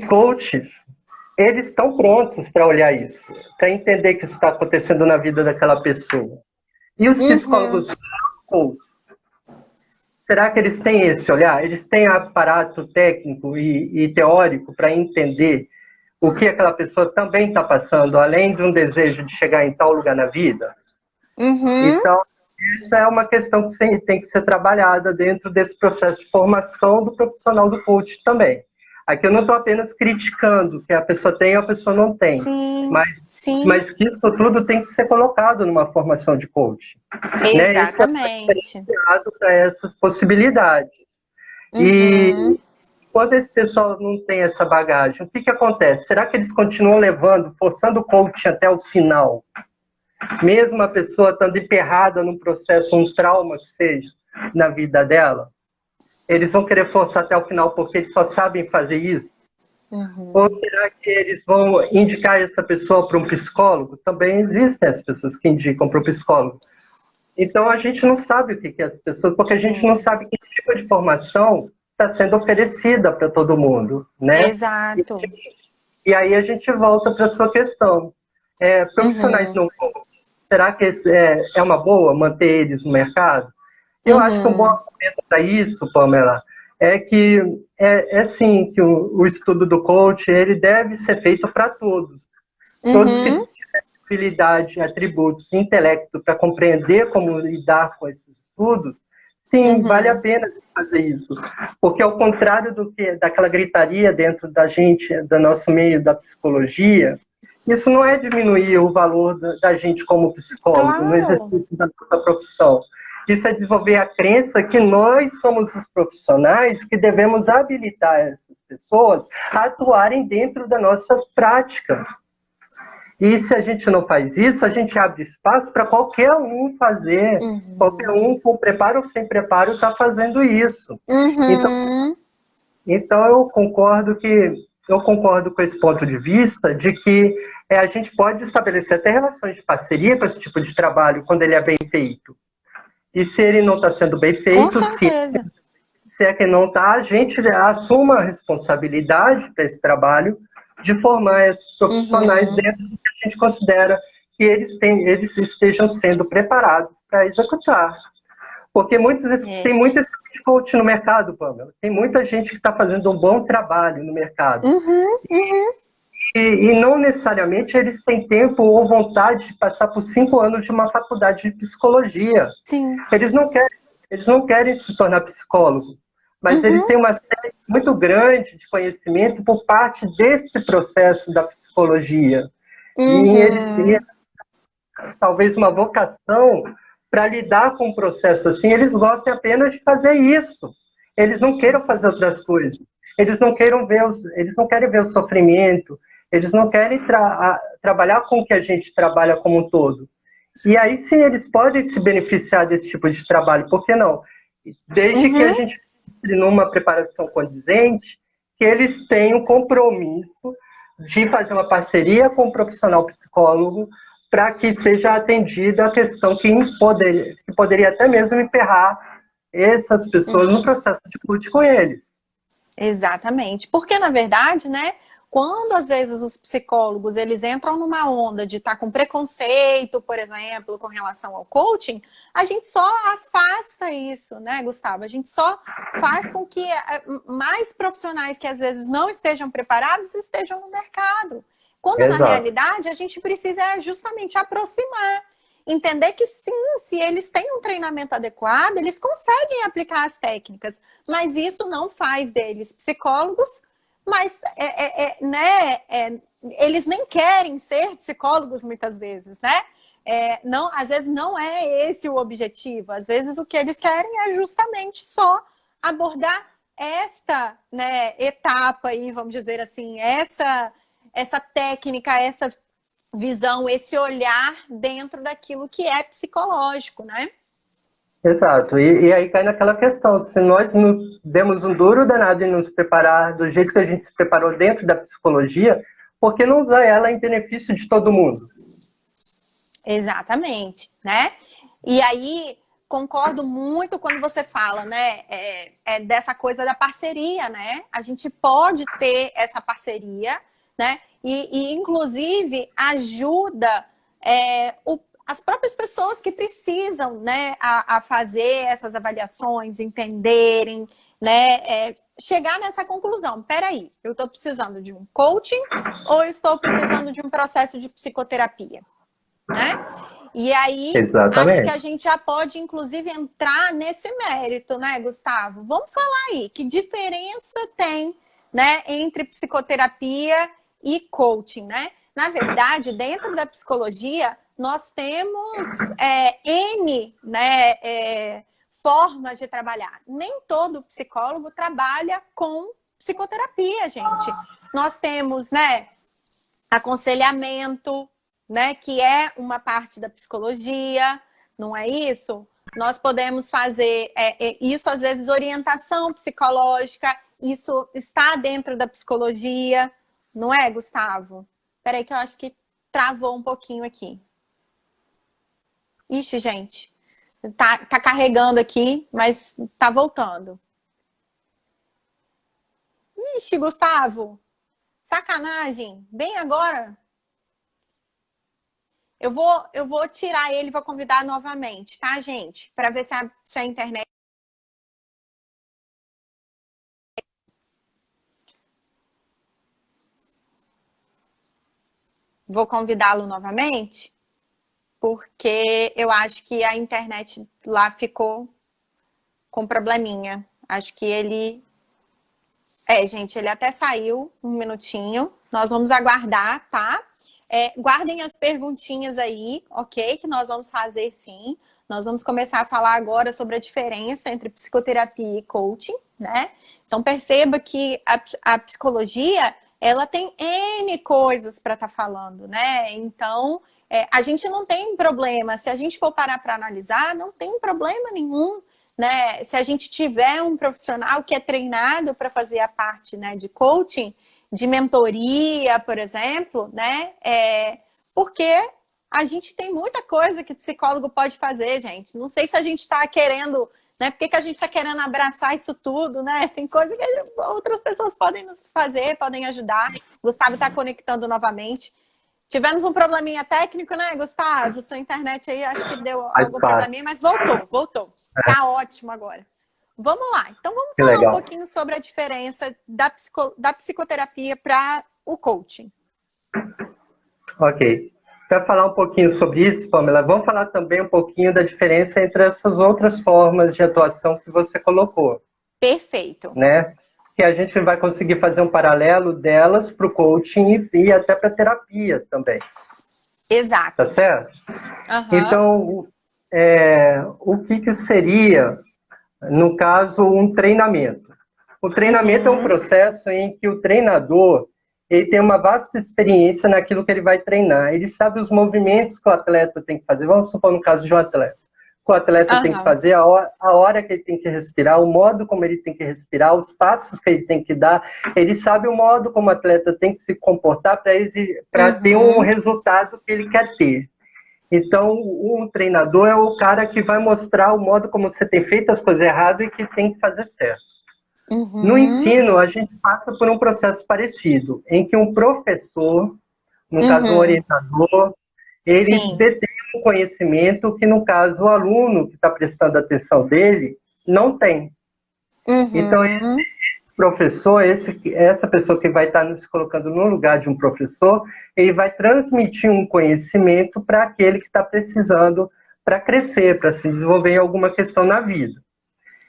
coaches, eles estão prontos para olhar isso, para entender que isso está acontecendo na vida daquela pessoa. E os psicólogos coaches, será que eles têm esse olhar? Eles têm aparato técnico e teórico para entender o que aquela pessoa também está passando, além de um desejo de chegar em tal lugar na vida? Então, essa é uma questão que tem que ser trabalhada dentro desse processo de formação do profissional do coach também. Aqui eu não estou apenas criticando que a pessoa tem ou a pessoa não tem, mas que isso tudo tem que ser colocado numa formação de coach. Exatamente. Né? Isso é para essas possibilidades. E quando esse pessoal não tem essa bagagem, o que acontece? Será que eles continuam forçando o coach até o final? Mesmo a pessoa estando emperrada num processo, um trauma que seja, na vida dela? Eles vão querer forçar até o final porque eles só sabem fazer isso? Ou será que eles vão indicar essa pessoa para um psicólogo? Também existem as pessoas que indicam para o psicólogo. Então, a gente não sabe o que é as pessoas, porque a gente não sabe que tipo de formação está sendo oferecida para todo mundo, né? Exato. E aí a gente volta para a sua questão. Profissionais não coach, será que é uma boa manter eles no mercado? Eu acho que um bom argumento para isso, Pamela, é que sim, que o estudo do coach ele deve ser feito para todos. Todos que habilidade, atributos, intelecto para compreender como lidar com esses estudos, sim, vale a pena fazer isso. Porque ao contrário daquela gritaria dentro da gente, do nosso meio da psicologia, isso não é diminuir o valor da gente como psicólogo, no exercício da nossa profissão. Isso é desenvolver a crença que nós somos os profissionais que devemos habilitar essas pessoas a atuarem dentro da nossa prática. E se a gente não faz isso, a gente abre espaço para qualquer um fazer, qualquer um com preparo ou sem preparo está fazendo isso. Então eu concordo com esse ponto de vista de que a gente pode estabelecer até relações de parceria com esse tipo de trabalho quando ele é bem feito. E se ele não está sendo bem feito, se é que não está, a gente assuma a responsabilidade para esse trabalho de formar esses profissionais dentro do que a gente considera que eles estejam sendo preparados para executar. Porque tem muita coach no mercado, Pamela. Tem muita gente que está fazendo um bom trabalho no mercado. E não necessariamente eles têm tempo ou vontade de passar por 5 anos de uma faculdade de psicologia. Sim. Eles não querem se tornar psicólogo, mas eles têm uma série muito grande de conhecimento por parte desse processo da psicologia. E eles têm talvez uma vocação para lidar com um processo assim, eles gostem apenas de fazer isso. Eles não queiram fazer outras coisas. Eles não querem ver o sofrimento, eles não querem trabalhar com o que a gente trabalha como um todo. E aí sim eles podem se beneficiar desse tipo de trabalho, por que não? Desde que a gente entre numa preparação condizente, que eles tenham compromisso de fazer uma parceria com um profissional psicólogo para que seja atendida a questão que poderia até mesmo emperrar essas pessoas no processo de lute com eles. Exatamente. Porque, na verdade, né, quando às vezes os psicólogos eles entram numa onda de estar com preconceito, por exemplo, com relação ao coaching, a gente só afasta isso, né, Gustavo? A gente só faz com que mais profissionais que às vezes não estejam preparados estejam no mercado. Quando na realidade a gente precisa justamente aproximar. Entender que sim, se eles têm um treinamento adequado, eles conseguem aplicar as técnicas, mas isso não faz deles psicólogos, mas eles nem querem ser psicólogos muitas vezes, né? Não, às vezes não é esse o objetivo, às vezes o que eles querem é justamente só abordar esta, né, etapa aí, vamos dizer assim, essa técnica, essa visão, esse olhar dentro daquilo que é psicológico, né? Exato. E aí cai naquela questão, se nós nos demos um duro danado em nos preparar do jeito que a gente se preparou dentro da psicologia, por que não usar ela em benefício de todo mundo? Exatamente, né? E aí, concordo muito quando você fala, né, dessa coisa da parceria, né? A gente pode ter essa parceria, né? E inclusive, ajuda as próprias pessoas que precisam, né, a fazer essas avaliações, entenderem, né, chegar nessa conclusão. Peraí, eu estou precisando de um coaching ou eu estou precisando de um processo de psicoterapia, né? E aí, acho que a gente já pode, inclusive, entrar nesse mérito, né, Gustavo? Vamos falar aí, que diferença tem, né, entre psicoterapia e coaching, né? Na verdade, dentro da psicologia, nós temos N, né, formas de trabalhar. Nem todo psicólogo trabalha com psicoterapia, gente. Nós temos, né, aconselhamento, né, que é uma parte da psicologia, não é isso? Nós podemos fazer isso, às vezes, orientação psicológica, isso está dentro da psicologia, não é, Gustavo? Peraí que eu acho que travou um pouquinho aqui. Ixi, gente, tá carregando aqui, mas tá voltando. Ixi, Gustavo, sacanagem, bem agora. Eu vou tirar ele e vou convidar novamente, tá, gente? Para ver se a internet... vou convidá-lo novamente, porque eu acho que a internet lá ficou com probleminha. Acho que ele... gente, ele até saiu um minutinho. Nós vamos aguardar, tá? Guardem as perguntinhas aí, ok? Que nós vamos fazer sim. Nós vamos começar a falar agora sobre a diferença entre psicoterapia e coaching, né? Então perceba que a psicologia, ela tem N coisas para estar falando, né? Então, a gente não tem problema. Se a gente for parar para analisar, não tem problema nenhum, né? Se a gente tiver um profissional que é treinado para fazer a parte, né, de coaching, de mentoria, por exemplo, né? Porque a gente tem muita coisa que o psicólogo pode fazer, gente. Não sei se a gente está querendo, né? Por que a gente está querendo abraçar isso tudo, né? Tem coisa que outras pessoas podem fazer, podem ajudar. O Gustavo está conectando novamente. Tivemos um probleminha técnico, né, Gustavo? Sua internet aí, acho que deu algum probleminha, mas voltou. Tá ótimo agora. Vamos lá. Então, vamos falar um pouquinho sobre a diferença da psicoterapia para o coaching. Ok. Para falar um pouquinho sobre isso, Pamela, vamos falar também um pouquinho da diferença entre essas outras formas de atuação que você colocou. Perfeito. Né? Que a gente vai conseguir fazer um paralelo delas para o coaching e até para a terapia também. Exato. Tá certo? Uhum. Então, o que seria, no caso, um treinamento? O treinamento é um processo em que o treinador ele tem uma vasta experiência naquilo que ele vai treinar. Ele sabe os movimentos que o atleta tem que fazer. Vamos supor no caso de um atleta. O atleta tem que fazer, a hora que ele tem que respirar, o modo como ele tem que respirar, os passos que ele tem que dar. Ele sabe o modo como o atleta tem que se comportar para ter um resultado que ele quer ter. Então, um treinador é o cara que vai mostrar o modo como você tem feito as coisas errado e que tem que fazer certo. No ensino, a gente passa por um processo parecido, em que um professor, no caso um orientador, ele detém um conhecimento que, no caso, o aluno que está prestando atenção dele não tem. Então, esse professor, essa pessoa que vai estar se colocando no lugar de um professor, ele vai transmitir um conhecimento para aquele que está precisando para crescer, para se desenvolver em alguma questão na vida.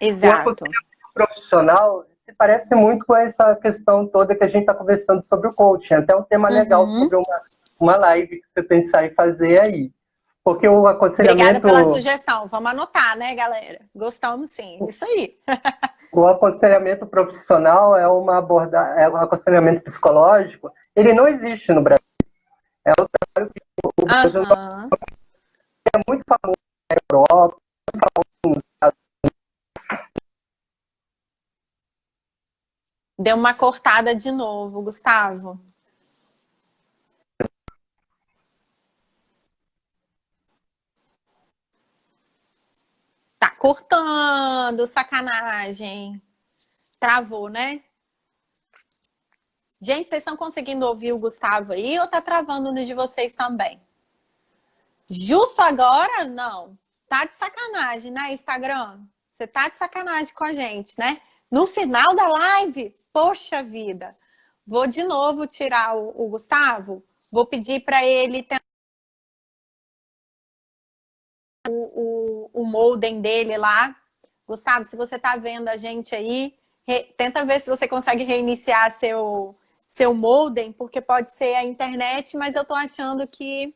Exato. O profissional se parece muito com essa questão toda que a gente está conversando sobre o coaching. Até um tema legal sobre uma live que você pensar em fazer aí. Porque o aconselhamento... Obrigada pela sugestão. Vamos anotar, né, galera? Gostamos sim. Isso aí. O aconselhamento profissional é um aconselhamento psicológico. Ele não existe no Brasil. É um trabalho que é muito famoso na Europa, muito famoso nos Estados Unidos. Deu uma cortada de novo, Gustavo. Tá cortando, sacanagem. Travou, né? Gente, vocês estão conseguindo ouvir o Gustavo aí ou tá travando no de vocês também? Justo agora, não. Tá de sacanagem, né, Instagram? Você tá de sacanagem com a gente, né? No final da live, poxa vida. Vou de novo tirar o Gustavo. Vou pedir para ele tentar o modem dele lá. Gustavo, se você tá vendo a gente aí, tenta ver se você consegue reiniciar seu modem, porque pode ser a internet, mas eu tô achando que...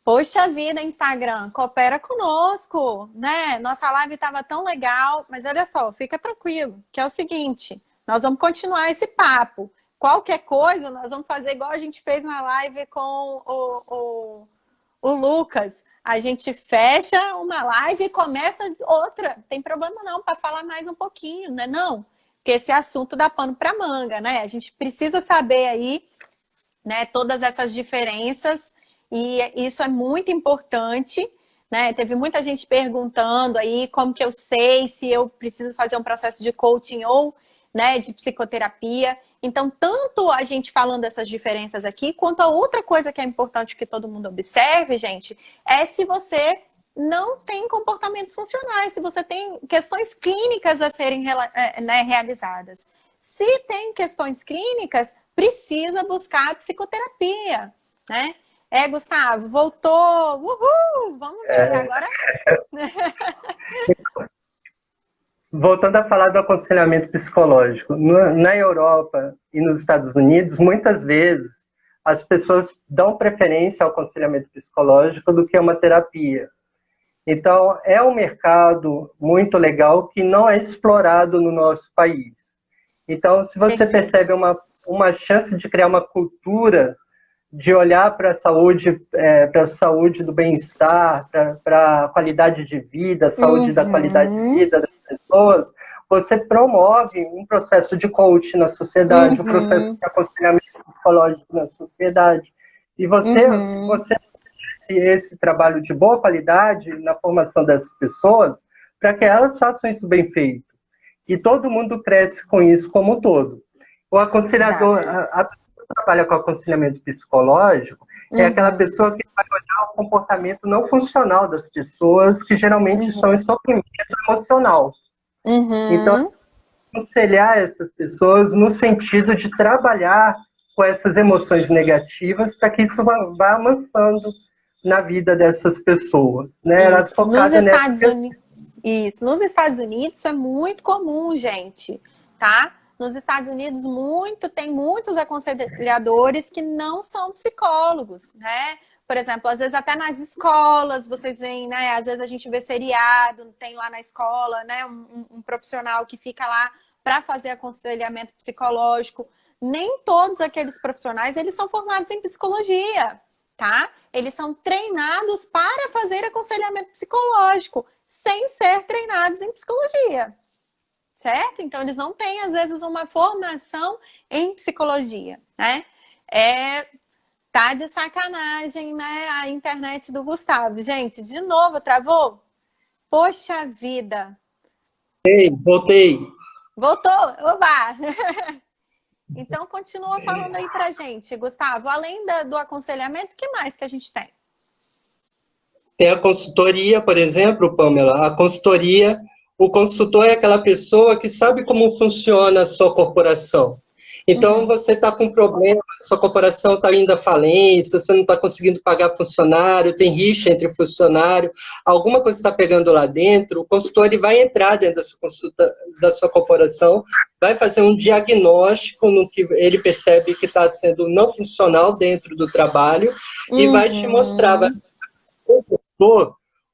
Poxa vida, Instagram, coopera conosco, né? Nossa live estava tão legal, mas olha só, fica tranquilo, que é o seguinte, nós vamos continuar esse papo. Qualquer coisa, nós vamos fazer igual a gente fez na live com o Lucas. A gente fecha uma live e começa outra. Tem problema não, para falar mais um pouquinho, né? Não, porque esse assunto dá pano para manga, né? A gente precisa saber aí, né, todas essas diferenças. E isso é muito importante, né? Teve muita gente perguntando aí como que eu sei se eu preciso fazer um processo de coaching ou, né, de psicoterapia. Então, tanto a gente falando dessas diferenças aqui, quanto a outra coisa que é importante que todo mundo observe, gente, é se você não tem comportamentos funcionais, se você tem questões clínicas a serem realizadas. Se tem questões clínicas, precisa buscar psicoterapia. né? Gustavo, voltou! Uhul! Vamos ver agora. Voltando a falar do aconselhamento psicológico, na Europa e nos Estados Unidos, muitas vezes as pessoas dão preferência ao aconselhamento psicológico do que a uma terapia. Então, é um mercado muito legal que não é explorado no nosso país. Então, se você percebe uma chance de criar uma cultura de olhar para a saúde do bem-estar, para a qualidade de vida, a saúde da qualidade de vida das pessoas, você promove um processo de coaching na sociedade, um processo de aconselhamento psicológico na sociedade. E você esse trabalho de boa qualidade na formação dessas pessoas para que elas façam isso bem feito. E todo mundo cresce com isso como um todo. O aconselhador, a pessoa que trabalha com aconselhamento psicológico é aquela pessoa que vai olhar o comportamento não funcional das pessoas que geralmente estão em sofrimento emocional. Então, aconselhar essas pessoas no sentido de trabalhar com essas emoções negativas para que isso vá amansando na vida dessas pessoas, né? Elas focadas nos Estados Unidos isso é muito comum, gente, tá? Nos Estados Unidos tem muitos aconselhadores que não são psicólogos, né? Por exemplo, às vezes até nas escolas, vocês veem, né? Às vezes a gente vê seriado, tem lá na escola, né? Um profissional que fica lá para fazer aconselhamento psicológico. Nem todos aqueles profissionais, eles são formados em psicologia, tá? Eles são treinados para fazer aconselhamento psicológico, sem ser treinados em psicologia, certo? Então, eles não têm, às vezes, uma formação em psicologia, né? Tá de sacanagem, né? A internet do Gustavo. Gente, de novo, travou? Poxa vida. Voltei. Voltou? Oba! Então, continua falando aí pra gente, Gustavo. Além do aconselhamento, o que mais que a gente tem? Tem a consultoria, por exemplo, Pamela. A consultoria, o consultor é aquela pessoa que sabe como funciona a sua corporação. Então, você está com problema, sua corporação está indo à falência, você não está conseguindo pagar funcionário, tem rixa entre funcionário, alguma coisa está pegando lá dentro, o consultor ele vai entrar dentro da sua corporação, vai fazer um diagnóstico no que ele percebe que está sendo não funcional dentro do trabalho e vai te mostrar, vai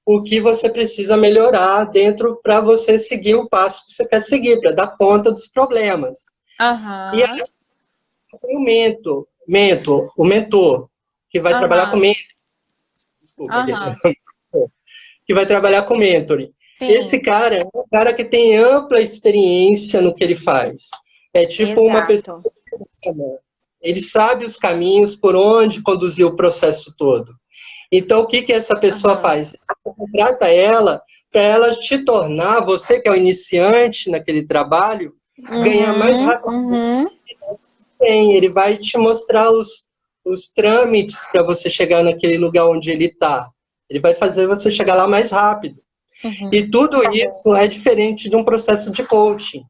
o que você precisa melhorar dentro para você seguir o passo que você quer seguir, para dar conta dos problemas. E aí, tem o mentor, que vai trabalhar com mentoring. Desculpa, que vai trabalhar com mentoring. Sim. Esse cara é um cara que tem ampla experiência no que ele faz. É tipo uma pessoa... Ele sabe os caminhos por onde conduzir o processo todo. Então, o que essa pessoa faz? Você contrata ela para ela te tornar, você que é o iniciante naquele trabalho, ganhar mais rapidamente. Ele vai te mostrar os trâmites para você chegar naquele lugar onde ele está. Ele vai fazer você chegar lá mais rápido. E tudo isso é diferente de um processo de coaching.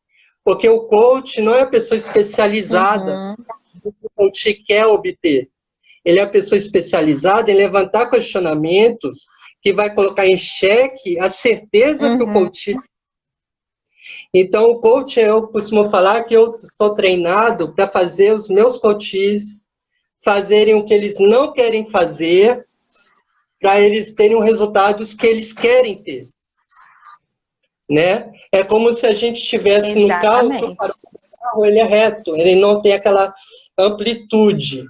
Porque o coach não é a pessoa especializada no que o coach quer obter. Ele é a pessoa especializada em levantar questionamentos que vai colocar em xeque a certeza que o coach... Então, o coach, eu costumo falar que eu sou treinado para fazer os meus coaches fazerem o que eles não querem fazer, para eles terem os resultados que eles querem ter. Né? É como se a gente estivesse no carro, que o carro ele é reto, ele não tem aquela amplitude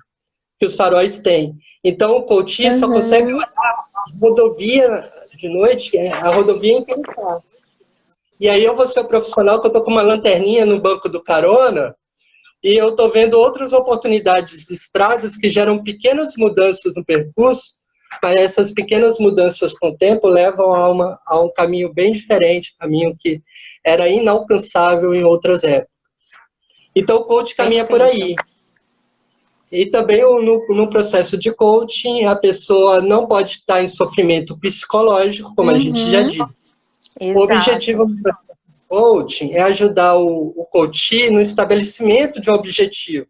que os faróis têm. Então, o coach só consegue olhar a rodovia de noite, a rodovia inteira. E aí eu vou ser o profissional que eu estou com uma lanterninha no banco do carona e eu estou vendo outras oportunidades de estradas que geram pequenas mudanças no percurso, mas essas pequenas mudanças com o tempo levam a um caminho bem diferente, caminho que era inalcançável em outras épocas. Então o coach caminha por aí. E também no processo de coaching, a pessoa não pode estar em sofrimento psicológico, como a gente já disse. O objetivo do coaching é ajudar o coach no estabelecimento de um objetivo.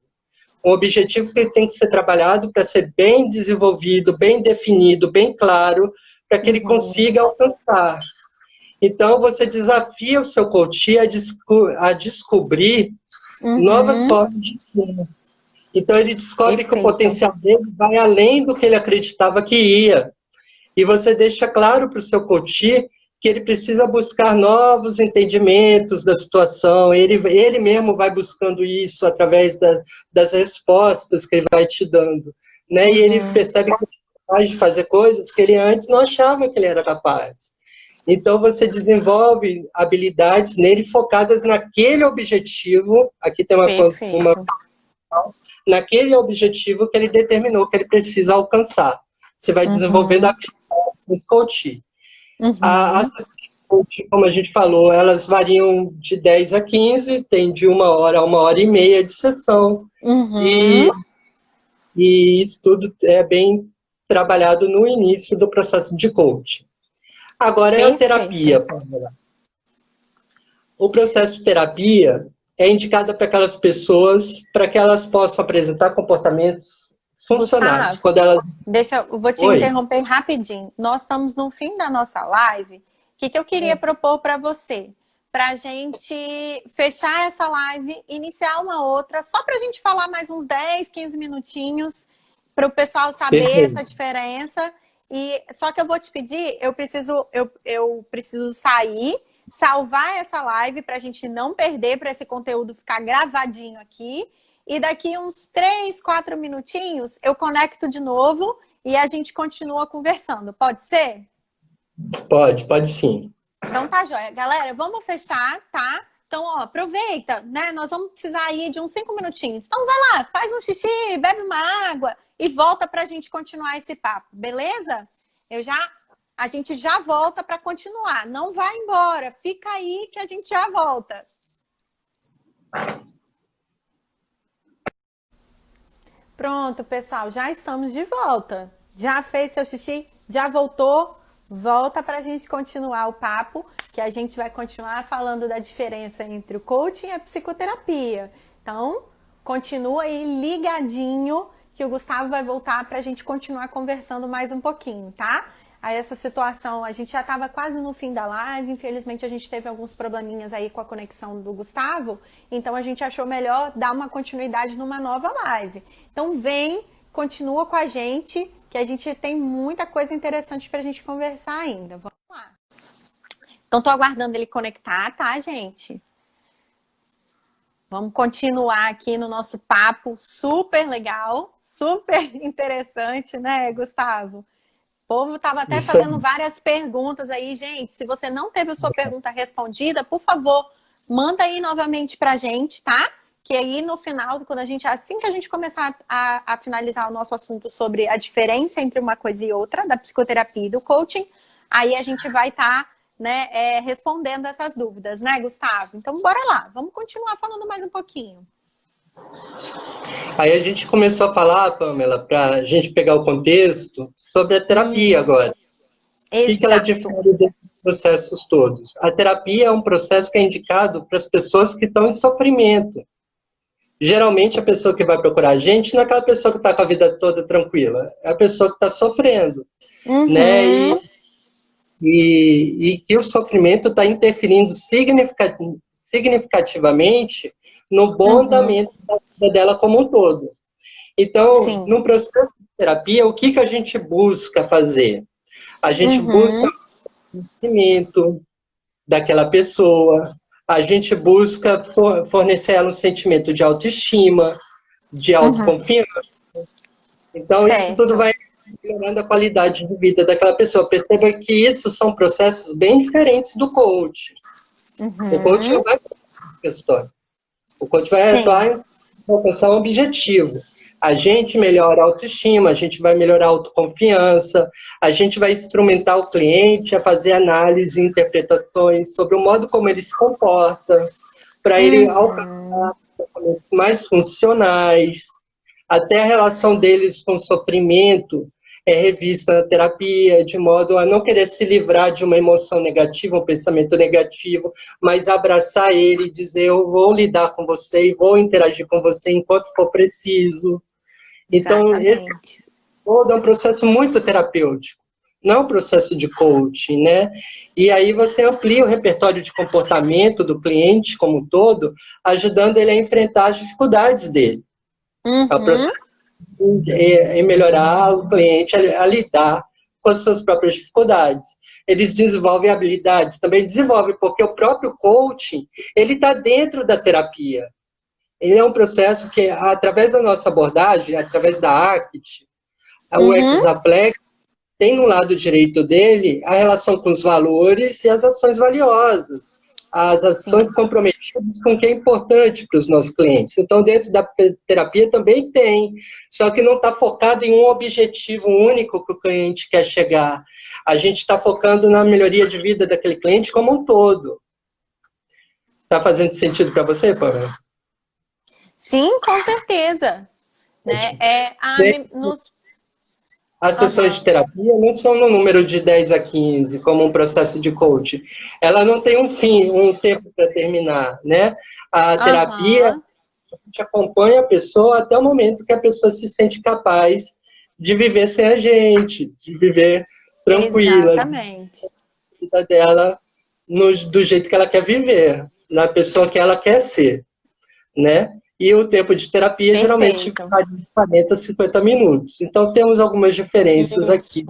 um objetivo que tem que ser trabalhado para ser bem desenvolvido, bem definido, bem claro, para que ele consiga alcançar. Então, você desafia o seu coach a descobrir novas formas de ensino. Então, ele descobre que o potencial dele vai além do que ele acreditava que ia. E você deixa claro para o seu coach que ele precisa buscar novos entendimentos da situação, ele mesmo vai buscando isso através das respostas que ele vai te dando, né? E ele percebe que é capaz de fazer coisas que ele antes não achava que ele era capaz. Então, você desenvolve habilidades nele focadas naquele objetivo, aqui tem naquele objetivo que ele determinou que ele precisa alcançar. Você vai desenvolvendo habilidades coach. As sessões coach, como a gente falou, elas variam de 10 a 15, tem de 1 hora a 1h30 de sessão. E isso tudo é bem trabalhado no início do processo de coaching. Agora é a terapia, Pamela. O processo de terapia é indicado para aquelas pessoas para que elas possam apresentar comportamentos funcionais. Gustavo, eu vou te interromper rapidinho. Nós estamos no fim da nossa live. O que eu queria propor para você? Para a gente fechar essa live, iniciar uma outra, só para a gente falar mais uns 10, 15 minutinhos, para o pessoal saber essa diferença. Só que eu vou te pedir, eu preciso sair, salvar essa live para a gente não perder, para esse conteúdo ficar gravadinho aqui. E daqui uns 3, 4 minutinhos eu conecto de novo e a gente continua conversando. Pode ser? Pode sim. Então tá joia. Galera, vamos fechar, tá? Então, ó, aproveita, né? Nós vamos precisar aí de uns 5 minutinhos. Então vai lá, faz um xixi, bebe uma água e volta pra gente continuar esse papo, beleza? A gente já volta para continuar. Não vai embora, fica aí que a gente já volta. Pronto, pessoal, já estamos de volta. Já fez seu xixi? Já voltou? Volta para a gente continuar o papo, que a gente vai continuar falando da diferença entre o coaching e a psicoterapia. Então, continua aí ligadinho, que o Gustavo vai voltar para a gente continuar conversando mais um pouquinho, tá? Aí essa situação, a gente já estava quase no fim da live, infelizmente a gente teve alguns probleminhas aí com a conexão do Gustavo, então a gente achou melhor dar uma continuidade numa nova live. Então vem, continua com a gente, que a gente tem muita coisa interessante pra gente conversar ainda. Vamos lá. Então tô aguardando ele conectar, tá, gente? Vamos continuar aqui no nosso papo super legal, super interessante, né, Gustavo? O povo estava até fazendo várias perguntas aí, gente. Se você não teve a sua pergunta respondida, por favor, manda aí novamente pra gente, tá? Que aí no final, assim que a gente começar a finalizar o nosso assunto sobre a diferença entre uma coisa e outra, da psicoterapia e do coaching, aí a gente vai estar respondendo essas dúvidas, né, Gustavo? Então, bora lá. Vamos continuar falando mais um pouquinho. Aí a gente começou a falar, Pamela, para a gente pegar o contexto, sobre a terapia agora. O que ela difere desses processos todos? A terapia é um processo que é indicado para as pessoas que estão em sofrimento. Geralmente, a pessoa que vai procurar a gente não é aquela pessoa que está com a vida toda tranquila, é a pessoa que está sofrendo, né? E que o sofrimento está interferindo significativamente no bom andamento da vida dela como um todo. Então, no processo de terapia, o que a gente busca fazer? A gente busca o conhecimento daquela pessoa, a gente busca fornecer a ela um sentimento de autoestima, de autoconfiança. Então, isso tudo vai melhorando a qualidade de vida daquela pessoa. Perceba que isso são processos bem diferentes do coach. O coach não vai fazer essas questões. O coach vai atuar em alcançar um objetivo. A gente melhora a autoestima, a gente vai melhorar a autoconfiança, a gente vai instrumentar o cliente a fazer análise e interpretações sobre o modo como ele se comporta, para ele alcançar comportamentos mais funcionais, até a relação deles com o sofrimento é revista na terapia, de modo a não querer se livrar de uma emoção negativa, um pensamento negativo, mas abraçar ele e dizer, eu vou lidar com você e vou interagir com você enquanto for preciso. Então, esse Exatamente. todo é um processo muito terapêutico, não é um processo de coaching, né? E aí você amplia o repertório de comportamento do cliente como um todo, ajudando ele a enfrentar as dificuldades dele. É o Uhum. processo em melhorar o cliente a lidar com as suas próprias dificuldades. Eles desenvolvem habilidades, também desenvolvem, porque o próprio coaching, ele está dentro da terapia. Ele é um processo que, através da nossa abordagem, através da ACT, o Uhum. Exaflex, tem no lado direito dele a relação com os valores e as ações valiosas, as ações Sim. comprometidas com o que é importante para os nossos clientes. Então, dentro da terapia também tem, só que não está focado em um objetivo único que o cliente quer chegar. A gente está focando na melhoria de vida daquele cliente como um todo. Está fazendo sentido para você, Pamela? Sim, com certeza. Né? Nos... As sessões de Uhum. terapia não são no número de 10 a 15, como um processo de coaching. Ela não tem um fim, um tempo para terminar, né? A terapia, Uhum. a gente acompanha a pessoa até o momento que a pessoa se sente capaz de viver sem a gente, de viver tranquila, de Exatamente. vida dela do jeito que ela quer viver, na pessoa que ela quer ser, né? E o tempo de terapia geralmente Perfeito. varia de 40 a 50 minutos. Então, temos algumas diferenças Isso. aqui.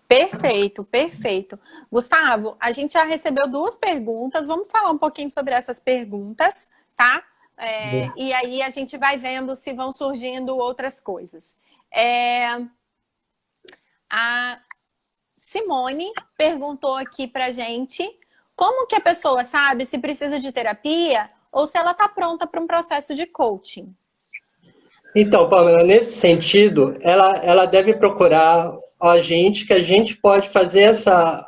Perfeito, perfeito. Gustavo, a gente já recebeu duas perguntas. Vamos falar um pouquinho sobre essas perguntas, tá? E aí a gente vai vendo se vão surgindo outras coisas. A Simone perguntou aqui pra gente como que a pessoa sabe se precisa de terapia ou se ela está pronta para um processo de coaching. Então, Pamela, nesse sentido, ela deve procurar a gente, que a gente pode fazer essa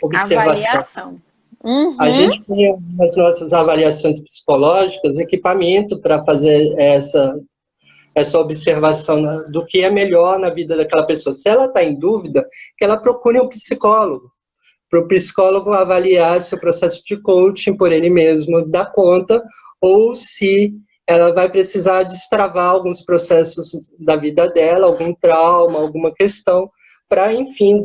observação. Avaliação. A Uhum. gente tem nas nossas avaliações psicológicas equipamento para fazer essa observação do que é melhor na vida daquela pessoa. Se ela está em dúvida, que ela procure um psicólogo, para o psicólogo avaliar se o processo de coaching por ele mesmo dá conta, ou se ela vai precisar destravar alguns processos da vida dela, algum trauma, alguma questão, para, enfim,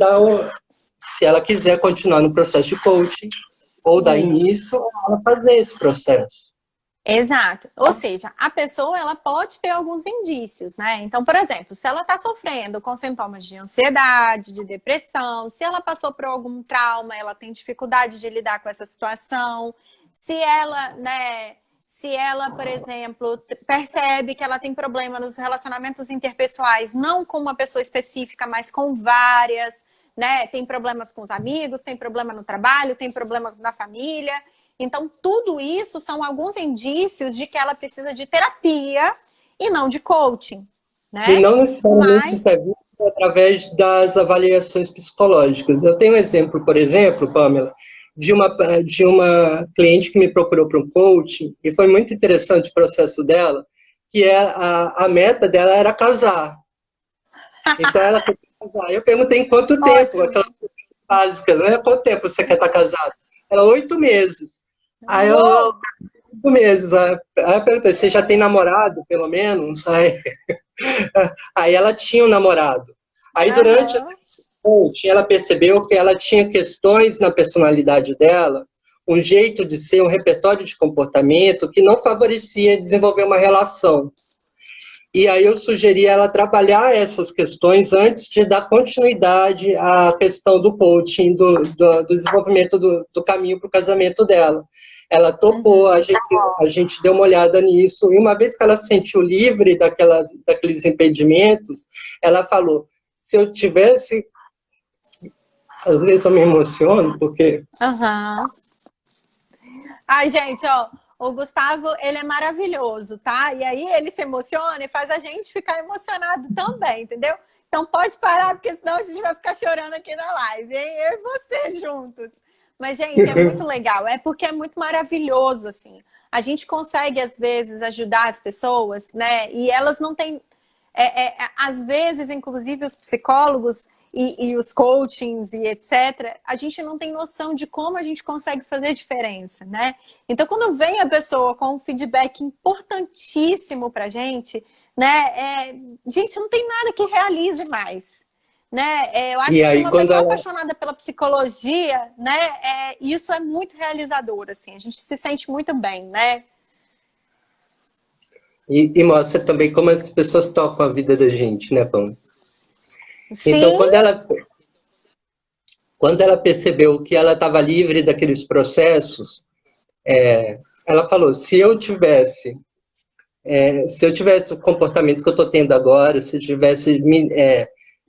se ela quiser continuar no processo de coaching, ou dar início, ou ela fazer esse processo. Exato. Ou seja, a pessoa ela pode ter alguns indícios, né? Então, por exemplo, se ela está sofrendo com sintomas de ansiedade, de depressão, se ela passou por algum trauma, ela tem dificuldade de lidar com essa situação, se ela, né, se ela, por exemplo, percebe que ela tem problema nos relacionamentos interpessoais, não com uma pessoa específica, mas com várias, né? Tem problemas com os amigos, tem problema no trabalho, tem problema na família. Então, tudo isso são alguns indícios de que ela precisa de terapia e não de coaching, né? E não necessariamente isso é visto através das avaliações psicológicas. Eu tenho um exemplo, por exemplo, Pamela, de uma cliente que me procurou para um coaching, e foi muito interessante o processo dela, que a meta dela era casar. Então, ela queria casar. Eu perguntei em quanto tempo, Ótimo. aquelas coisas básicas, né? Quanto tempo você quer estar casado? Ela, 8 meses. Aí eu, Uou! 8 meses. Aí eu perguntei, você já tem namorado, pelo menos? Aí ela tinha um namorado. Aí durante a Aham. coaching, ela percebeu que ela tinha questões na personalidade dela, um jeito de ser, um repertório de comportamento que não favorecia desenvolver uma relação. E aí eu sugeri ela trabalhar essas questões antes de dar continuidade à questão do coaching, do desenvolvimento do caminho para o casamento dela. Ela topou, a gente deu uma olhada nisso, e uma vez que ela se sentiu livre daqueles impedimentos, ela falou, se eu tivesse... Às vezes eu me emociono, porque... Aham. Ai, gente, ó, o Gustavo, ele é maravilhoso, tá? E aí ele se emociona e faz a gente ficar emocionado também, entendeu? Então pode parar, porque senão a gente vai ficar chorando aqui na live, hein? Eu e você juntos. Mas, gente, é muito legal, é porque é muito maravilhoso, assim. A gente consegue, às vezes, ajudar as pessoas, né? E elas não têm. Às vezes, inclusive, os psicólogos e os coachings e etc., a gente não tem noção de como a gente consegue fazer diferença, né? Então, quando vem a pessoa com um feedback importantíssimo pra gente, né? Gente, não tem nada que realize mais. Né? Eu acho E que se aí, uma quando pessoa ela. apaixonada pela psicologia, né, isso é muito realizador, assim, a gente se sente muito bem, né? E mostra também como as pessoas tocam a vida da gente, né, Pão? Então, Sim. quando ela percebeu que ela estava livre daqueles processos, ela falou: se eu tivesse o comportamento que eu estou tendo agora, se eu tivesse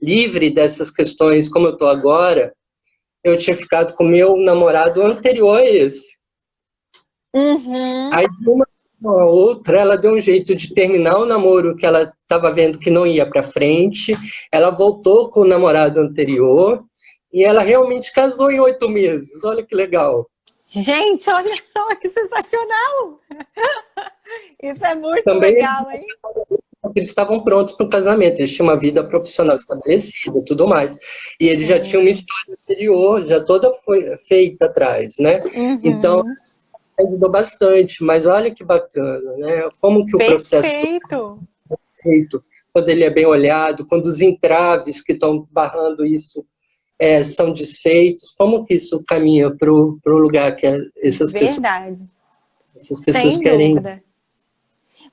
livre dessas questões como eu estou agora, eu tinha ficado com meu namorado anterior a esse. Uhum. Aí, de uma a outra, ela deu um jeito de terminar o namoro que ela estava vendo que não ia para frente. Ela voltou com o namorado anterior e ela realmente casou em 8 meses. Olha que legal. Gente, olha só que sensacional! Isso é muito Também legal, hein? eles estavam prontos para o casamento, eles tinham uma vida profissional estabelecida e tudo mais. E ele já tinha uma Sim. história anterior, já toda foi feita atrás, né? Então, Uhum. ajudou bastante, mas olha que bacana, né? Como que o processo Perfeito. é feito, quando ele é bem olhado, quando os entraves que estão barrando isso são desfeitos, como que isso caminha para o lugar que Verdade. essas pessoas Sem querem. dúvida.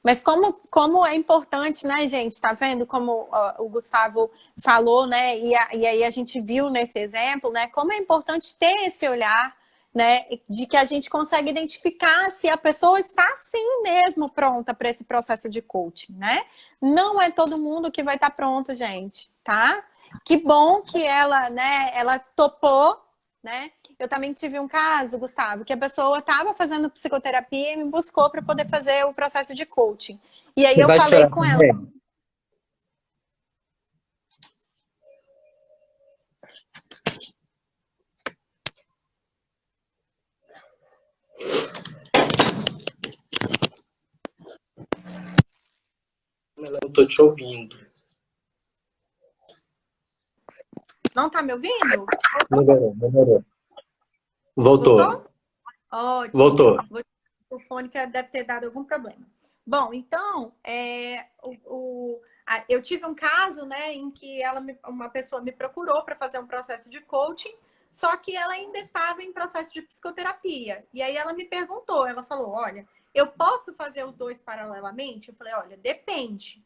Mas como é importante, né, gente? Tá vendo como o Gustavo falou, né? E aí a gente viu nesse exemplo, né? Como é importante ter esse olhar, né? De que a gente consegue identificar se a pessoa está sim mesmo pronta para esse processo de coaching, né? Não é todo mundo que vai estar pronto, gente, tá? Que bom que ela, né? Ela topou, né? Eu também tive um caso, Gustavo, que a pessoa estava fazendo psicoterapia e me buscou para poder fazer o processo de coaching. E aí Você eu vai falei chorar com ela. também? Não estou te ouvindo. Não tá me ouvindo? Melhorou. Voltou? Voltou. Ótimo. Voltou. O fone que deve ter dado algum problema. Bom, então, eu tive um caso, né, em que uma pessoa me procurou para fazer um processo de coaching, só que ela ainda estava em processo de psicoterapia. E aí ela me perguntou, ela falou, olha, eu posso fazer os dois paralelamente? Eu falei, olha, depende,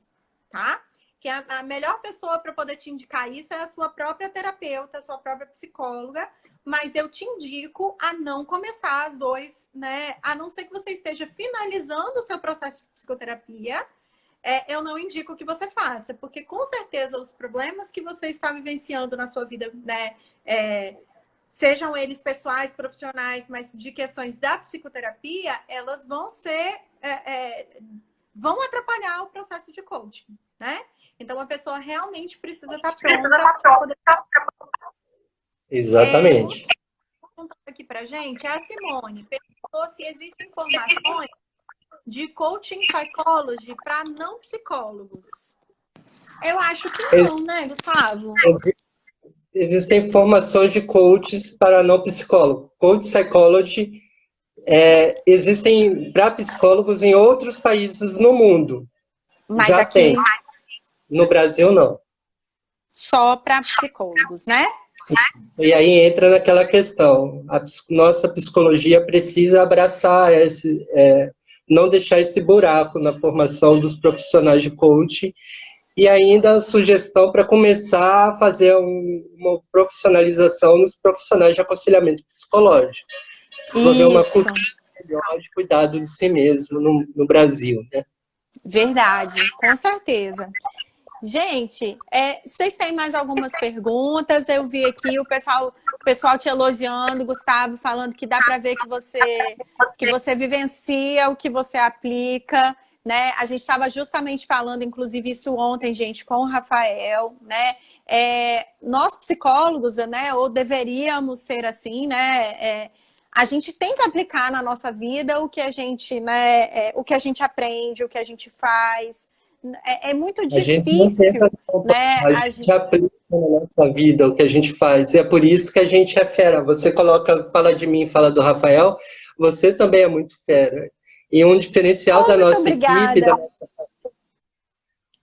tá? Que a melhor pessoa para poder te indicar isso é a sua própria terapeuta, a sua própria psicóloga, mas eu te indico a não começar as dois, né? A não ser que você esteja finalizando o seu processo de psicoterapia, eu não indico que você faça, porque com certeza os problemas que você está vivenciando na sua vida, né? Sejam eles pessoais, profissionais, mas de questões da psicoterapia, elas vão ser vão atrapalhar o processo de coaching, né? Então a pessoa realmente precisa estar pronta para poder. Exatamente. Aqui pra gente é a Simone. Perguntou se existem informações de coaching psychology para não psicólogos. Eu acho que não, né, Gustavo? Existem formações de coaches para não psicólogos. Coach Psychology existem para psicólogos em outros países no mundo. Mas Já aqui tem. No Brasil, não. só para psicólogos, né? E aí entra naquela questão. Nossa psicologia precisa abraçar não deixar esse buraco na formação dos profissionais de coaching. E ainda a sugestão para começar a fazer uma profissionalização nos profissionais de aconselhamento psicológico. Desenvolver uma Isso, cultura melhor de cuidado de si mesmo no Brasil, né? verdade, com certeza. Gente, vocês têm mais algumas perguntas? Eu vi aqui o pessoal te elogiando, Gustavo, falando que dá para ver que você vivencia o que você aplica, né? A gente estava justamente falando, inclusive, isso ontem, gente, com o Rafael, né? Nós psicólogos, né? Ou deveríamos ser assim, né? A gente tem que aplicar na nossa vida o que a gente, né? O que a gente aprende, o que a gente faz. é muito A gente não tenta, difícil, né? a gente aplica na nossa vida o que a gente faz. E é por isso que a gente é fera. Você coloca, fala de mim, fala do Rafael, você também é muito fera. E um diferencial Oh, da muito nossa equipe, obrigada.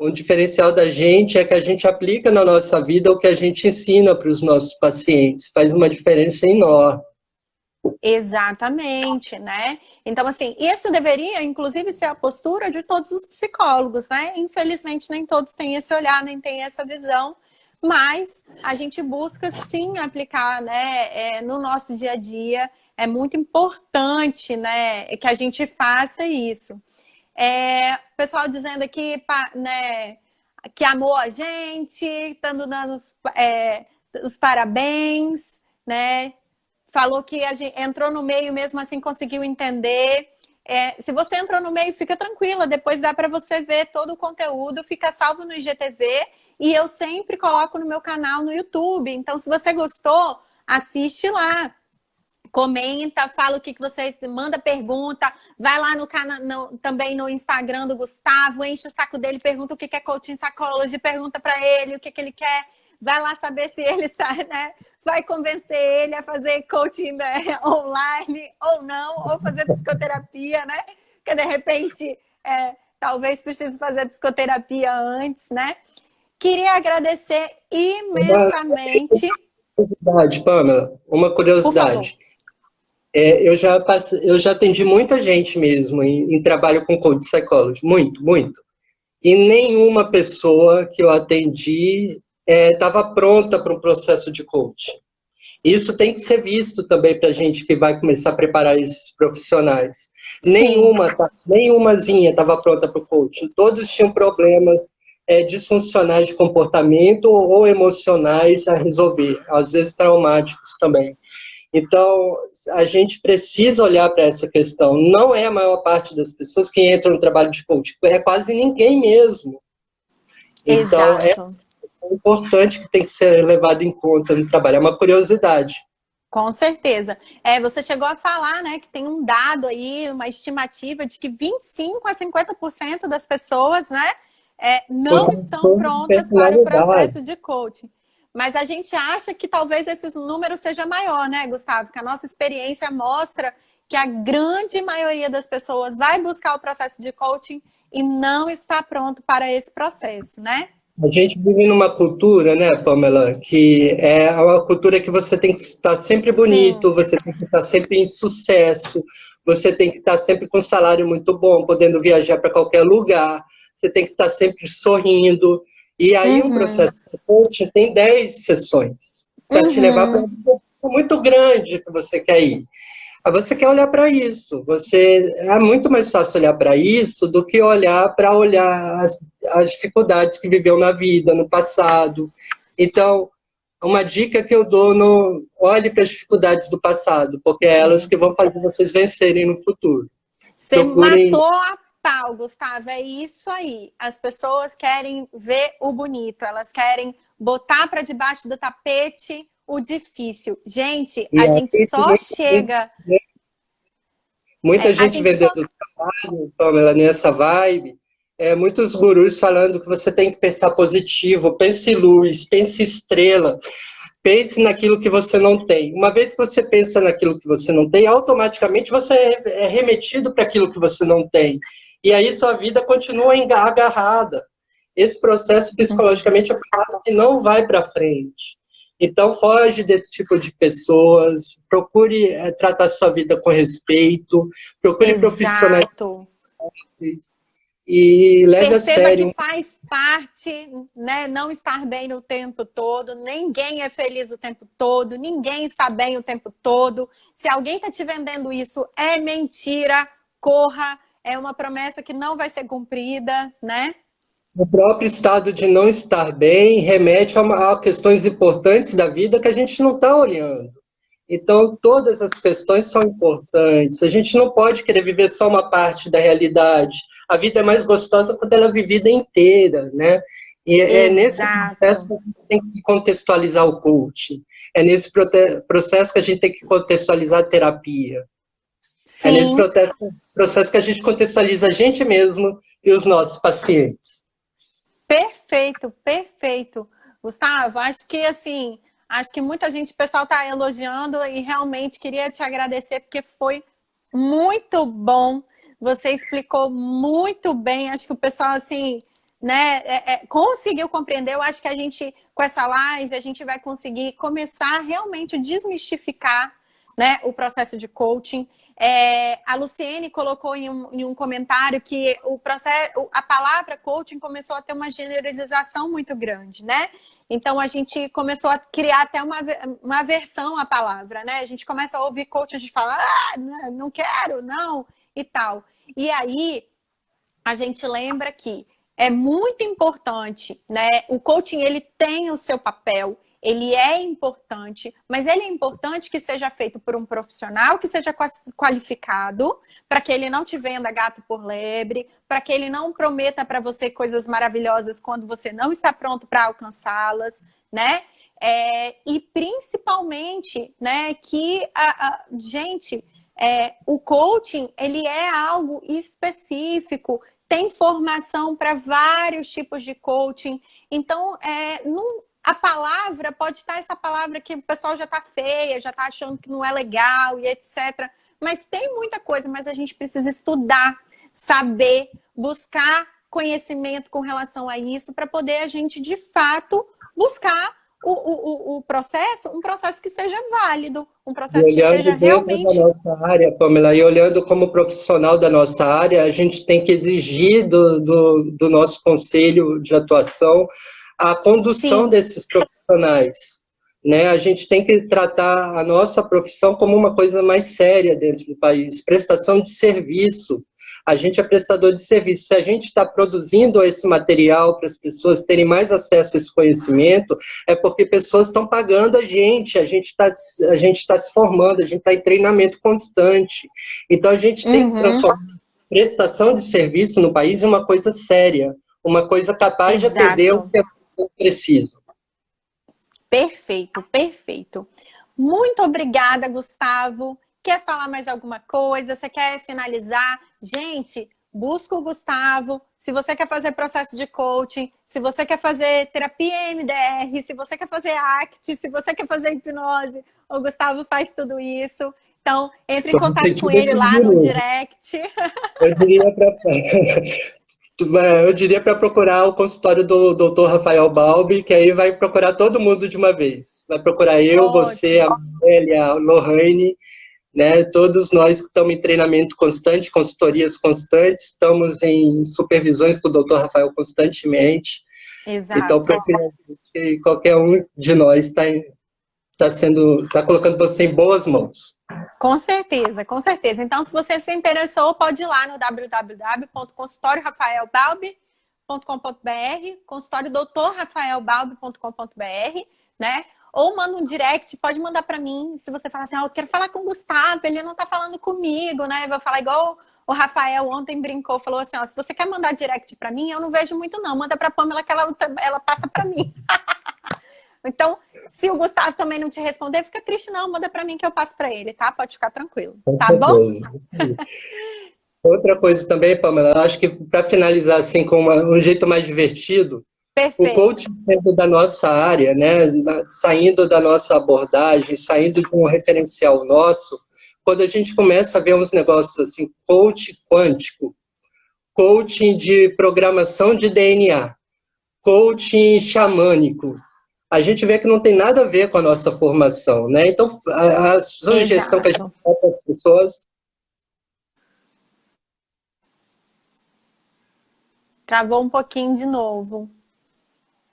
um diferencial da gente é que a gente aplica na nossa vida o que a gente ensina para os nossos pacientes. Faz uma diferença enorme. Exatamente, né? Então, assim, isso deveria, inclusive, ser a postura de todos os psicólogos, né? Infelizmente, nem todos têm esse olhar, nem têm essa visão, mas a gente busca, sim, aplicar, né, no nosso dia a dia. É muito importante, né, que a gente faça isso. Pessoal dizendo aqui, né, que amou a gente, estando dando os parabéns, né? Falou que a gente entrou no meio mesmo assim conseguiu entender. Se você entrou no meio, fica tranquila, depois dá para você ver todo o conteúdo, fica salvo no IGTV e eu sempre coloco no meu canal no YouTube. Então, se você gostou, assiste lá. Comenta, fala o que você manda pergunta, vai lá no canal, também no Instagram do Gustavo, enche o saco dele, pergunta o que é coaching psychology, pergunta para ele o que ele quer, vai lá saber se ele sabe, né? Vai convencer ele a fazer coaching, né, online ou não, ou fazer psicoterapia, né? Porque de repente talvez precise fazer psicoterapia antes, né? Queria agradecer imensamente. Pamela, uma Por favor. curiosidade. Eu já atendi muita gente mesmo em trabalho com coach psychology, muito, muito. E nenhuma pessoa que eu atendi estava pronta para um processo de coaching. Isso tem que ser visto também para a gente que vai começar a preparar esses profissionais. Sim. Nenhumazinha estava pronta para o coaching. Todos tinham problemas disfuncionais de comportamento ou emocionais a resolver, às vezes traumáticos também. Então, a gente precisa olhar para essa questão. Não é a maior parte das pessoas que entram no trabalho de coaching, é quase ninguém mesmo. Então, Exato. é importante que tem que ser levado em conta no trabalho. É uma curiosidade. Com certeza. Você chegou a falar, né, que tem um dado aí, uma estimativa de que 25 a 50% das pessoas, né, não estão prontas para o processo de coaching. Mas a gente acha que talvez esse número seja maior, né, Gustavo? Que a nossa experiência mostra que a grande maioria das pessoas vai buscar o processo de coaching e não está pronto para esse processo, né? A gente vive numa cultura, né, Pamela, que é uma cultura que você tem que estar sempre bonito, Sim. você tem que estar sempre em sucesso, você tem que estar sempre com um salário muito bom, podendo viajar para qualquer lugar, você tem que estar sempre sorrindo. E aí um processo de coaching tem 10 sessões para te levar para um ponto muito grande que você quer ir. Você quer olhar para isso. É muito mais fácil olhar para isso do que olhar as dificuldades que viveu na vida, no passado. Então, uma dica que eu dou, olhe para as dificuldades do passado, porque é elas que vão fazer vocês vencerem no futuro. Você matou a pau, Gustavo, é isso aí. As pessoas querem ver o bonito, elas querem botar para debaixo do tapete o difícil. Gente, a gente só chega... Muita gente vendendo trabalho, Pamela, nessa vibe, muitos gurus falando que você tem que pensar positivo, pense luz, pense estrela, pense naquilo que você não tem. Uma vez que você pensa naquilo que você não tem, automaticamente você é remetido para aquilo que você não tem. E aí sua vida continua agarrada. Esse processo psicologicamente é um que não vai para frente. Então, foge desse tipo de pessoas, procure tratar sua vida com respeito, procure profissionais e leve a sério. Perceba que faz parte, né, não estar bem o tempo todo, ninguém é feliz o tempo todo, ninguém está bem o tempo todo. Se alguém está te vendendo isso, é mentira, corra, é uma promessa que não vai ser cumprida, né? O próprio estado de não estar bem remete a questões importantes da vida que a gente não está olhando. Então, todas as questões são importantes. A gente não pode querer viver só uma parte da realidade. A vida é mais gostosa quando ela é vivida inteira, né? E é nesse processo que a gente tem que contextualizar o coaching. É nesse processo que a gente tem que contextualizar a terapia. Sim. É nesse processo que a gente contextualiza a gente mesmo e os nossos pacientes. Perfeito, perfeito. Gustavo, acho que assim, acho que muita gente, o pessoal está elogiando e realmente queria te agradecer porque foi muito bom. Você explicou muito bem. Acho que o pessoal assim, né, conseguiu compreender. Eu acho que a gente, com essa live, a gente vai conseguir começar realmente a desmistificar, né, o processo de coaching. A Luciene colocou em um comentário que o processo, a palavra coaching começou a ter uma generalização muito grande, né? Então a gente começou a criar até uma aversão à palavra, né? A gente começa a ouvir coaching, a gente fala, não quero, não, e tal. E aí a gente lembra que é muito importante, né? O coaching, ele tem o seu papel, ele é importante, mas ele é importante que seja feito por um profissional que seja qualificado, para que ele não te venda gato por lebre, para que ele não prometa para você coisas maravilhosas quando você não está pronto para alcançá-las, né? E principalmente, né, que gente, o coaching, ele é algo específico, tem formação para vários tipos de coaching. Então, a palavra pode estar essa palavra que o pessoal já está feia, já está achando que não é legal e etc. Mas tem muita coisa, mas a gente precisa estudar, saber, buscar conhecimento com relação a isso para poder a gente, de fato, buscar um processo que seja válido, um processo que seja realmente... da nossa área, Pamela, e olhando como profissional da nossa área, a gente tem que exigir do nosso conselho de atuação a condução desses profissionais, né? A gente tem que tratar a nossa profissão como uma coisa mais séria dentro do país, prestação de serviço. A gente é prestador de serviço. Se a gente está produzindo esse material para as pessoas terem mais acesso a esse conhecimento, é porque pessoas estão pagando a gente está se formando, a gente está em treinamento constante. Então, a gente tem que transformar a prestação de serviço no país em uma coisa séria, uma coisa capaz de atender o que as pessoas precisam. Perfeito, perfeito. Muito obrigada, Gustavo. Quer falar mais alguma coisa? Você quer finalizar? Gente, busca o Gustavo. Se você quer fazer processo de coaching, se você quer fazer terapia EMDR, se você quer fazer ACT, se você quer fazer hipnose, o Gustavo faz tudo isso. Então, entre em contato com ele lá no direct. Eu diria para procurar o consultório do Dr. Rafael Balbi, que aí vai procurar todo mundo de uma vez. Vai procurar eu, você, a Amélia, a Lohane, né? Todos nós que estamos em treinamento constante, consultorias constantes, estamos em supervisões com o Dr. Rafael constantemente. Exato. Então, que qualquer um de nós está colocando você em boas mãos. Com certeza, com certeza. Então, se você se interessou, pode ir lá no www.consultoriorafaelbalbi.com.br, consultório-doutor-rafaelbalbi.com.br, né? Ou manda um direct, pode mandar para mim, se você falar assim, eu quero falar com o Gustavo, ele não tá falando comigo, né? Vou falar igual o Rafael ontem brincou, falou assim, se você quer mandar direct para mim, eu não vejo muito não, manda para a Pamela que ela passa para mim. Então, se o Gustavo também não te responder, fica triste não, manda para mim que eu passo para ele, tá? Pode ficar tranquilo, tá bom? Outra coisa também, Pamela, acho que para finalizar assim com um jeito mais divertido, perfeito. O coaching sendo da nossa área, né, saindo da nossa abordagem, saindo de um referencial nosso, quando a gente começa a ver uns negócios assim, coaching quântico, coaching de programação de DNA, coaching xamânico, a gente vê que não tem nada a ver com a nossa formação, né? Então, a sugestão que a gente dá para as pessoas... Travou um pouquinho de novo.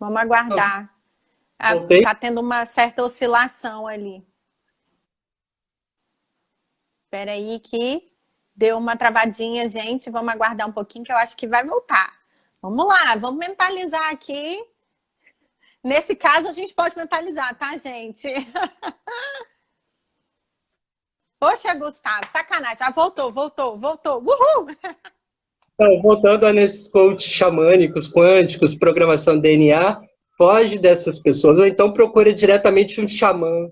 Vamos aguardar. Tá tendo uma certa oscilação ali. Espera aí que deu uma travadinha, gente. Vamos aguardar um pouquinho que eu acho que vai voltar. Vamos lá, vamos mentalizar aqui. Nesse caso, a gente pode mentalizar, tá, gente? Poxa, Gustavo, sacanagem. Já voltou. Uhul! Então, voltando a nesses coaches xamânicos, quânticos, programação DNA, foge dessas pessoas, ou então procura diretamente um xamã,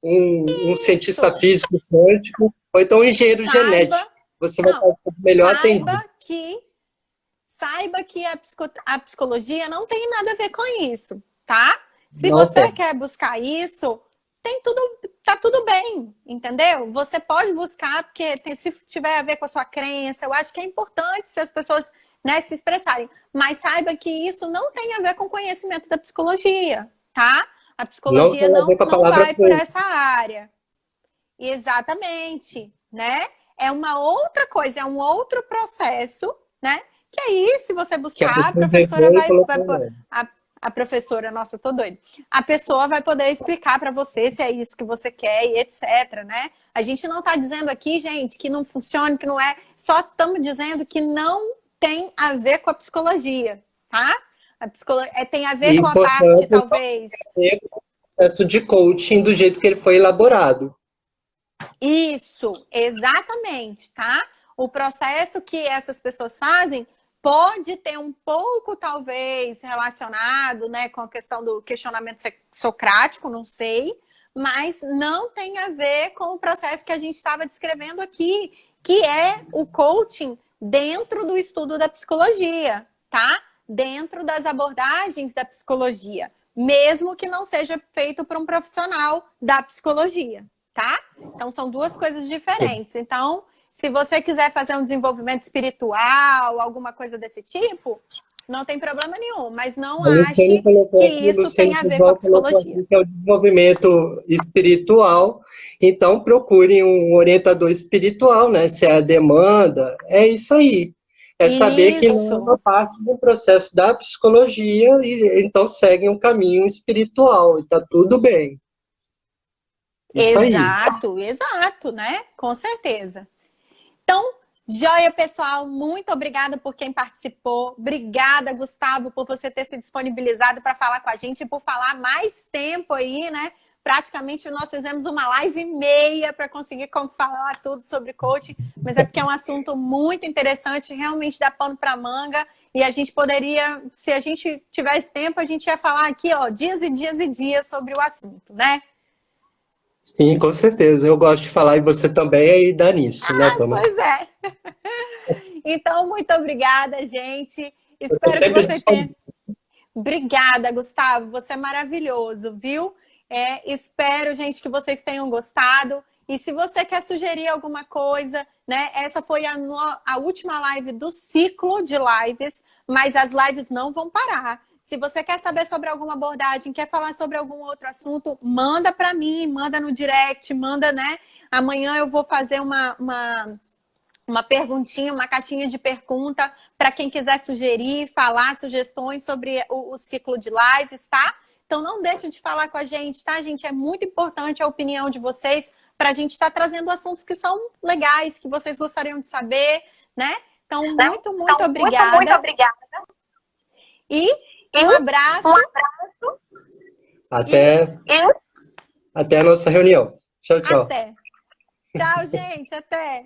um cientista físico quântico, ou então um engenheiro genético. Você vai estar melhor atendido. saiba que a psicologia não tem nada a ver com isso, tá? Se Não você tem. quer buscar isso, tá tudo bem, entendeu? Você pode buscar, porque se tiver a ver com a sua crença, eu acho que é importante se as pessoas, né, se expressarem. Mas saiba que isso não tem a ver com o conhecimento da psicologia, tá? A Não psicologia tem a ver com a não palavra vai por coach. essa área. Exatamente, né? É uma outra coisa, é um outro processo, né? Que aí, se você Que a buscar, a pessoa professora pegou e vai colocou o nome. a professora, nossa, eu tô doida. A pessoa vai poder explicar para você se é isso que você quer e etc, né? A gente não tá dizendo aqui, gente, que não funciona, que não é, só estamos dizendo que não tem a ver com a psicologia, tá? A psicologia tem a ver E, com a parte, portanto, não talvez. tem a ver com o processo de coaching do jeito que ele foi elaborado. Isso, exatamente, tá? O processo que essas pessoas fazem pode ter um pouco, talvez, relacionado, né, com a questão do questionamento socrático, não sei, mas não tem a ver com o processo que a gente estava descrevendo aqui, que é o coaching dentro do estudo da psicologia, tá? Dentro das abordagens da psicologia, mesmo que não seja feito por um profissional da psicologia, tá? Então, são duas coisas diferentes. Então, se você quiser fazer um desenvolvimento espiritual, alguma coisa desse tipo, não tem problema nenhum, mas não A Luciane ache colocou que aqui, isso tem Luciane a ver com a Duval colocou psicologia. aqui que é o desenvolvimento espiritual. Então, procure um orientador espiritual, né? Se é a demanda, é isso aí. É saber que não é uma Isso, parte do processo da psicologia e então segue um caminho espiritual e tá tudo bem. Isso aí. exato, exato, né? Com certeza. Então, joia, pessoal, muito obrigada por quem participou. Obrigada, Gustavo, por você ter se disponibilizado para falar com a gente e por falar mais tempo aí, né? Praticamente nós fizemos uma live e meia para conseguir falar tudo sobre coaching, mas é porque é um assunto muito interessante, realmente dá pano para manga, e a gente poderia, se a gente tivesse tempo, a gente ia falar aqui, ó, dias e dias e dias sobre o assunto, né? Sim, com certeza. Eu gosto de falar e você também aí dá nisso, né, Pamela? Pois é. Então, muito obrigada, gente. Eu tô Espero que sempre você tenha. disponível. Obrigada, Gustavo. Você é maravilhoso, viu? Espero, gente, que vocês tenham gostado. E se você quer sugerir alguma coisa, né? Essa foi a última live do ciclo de lives, mas as lives não vão parar. Se você quer saber sobre alguma abordagem, quer falar sobre algum outro assunto, manda para mim, manda no direct, manda, né? Amanhã eu vou fazer uma perguntinha, uma caixinha de pergunta para quem quiser sugerir, falar sugestões sobre o ciclo de lives, tá? Então não deixem de falar com a gente, tá, gente? É muito importante a opinião de vocês para a gente estar trazendo assuntos que são legais, que vocês gostariam de saber, né? Então, muito, muito Muito obrigada. obrigada. E E um abraço. um abraço. Até, E até a nossa reunião. Tchau, tchau. Até. Tchau, gente. Até.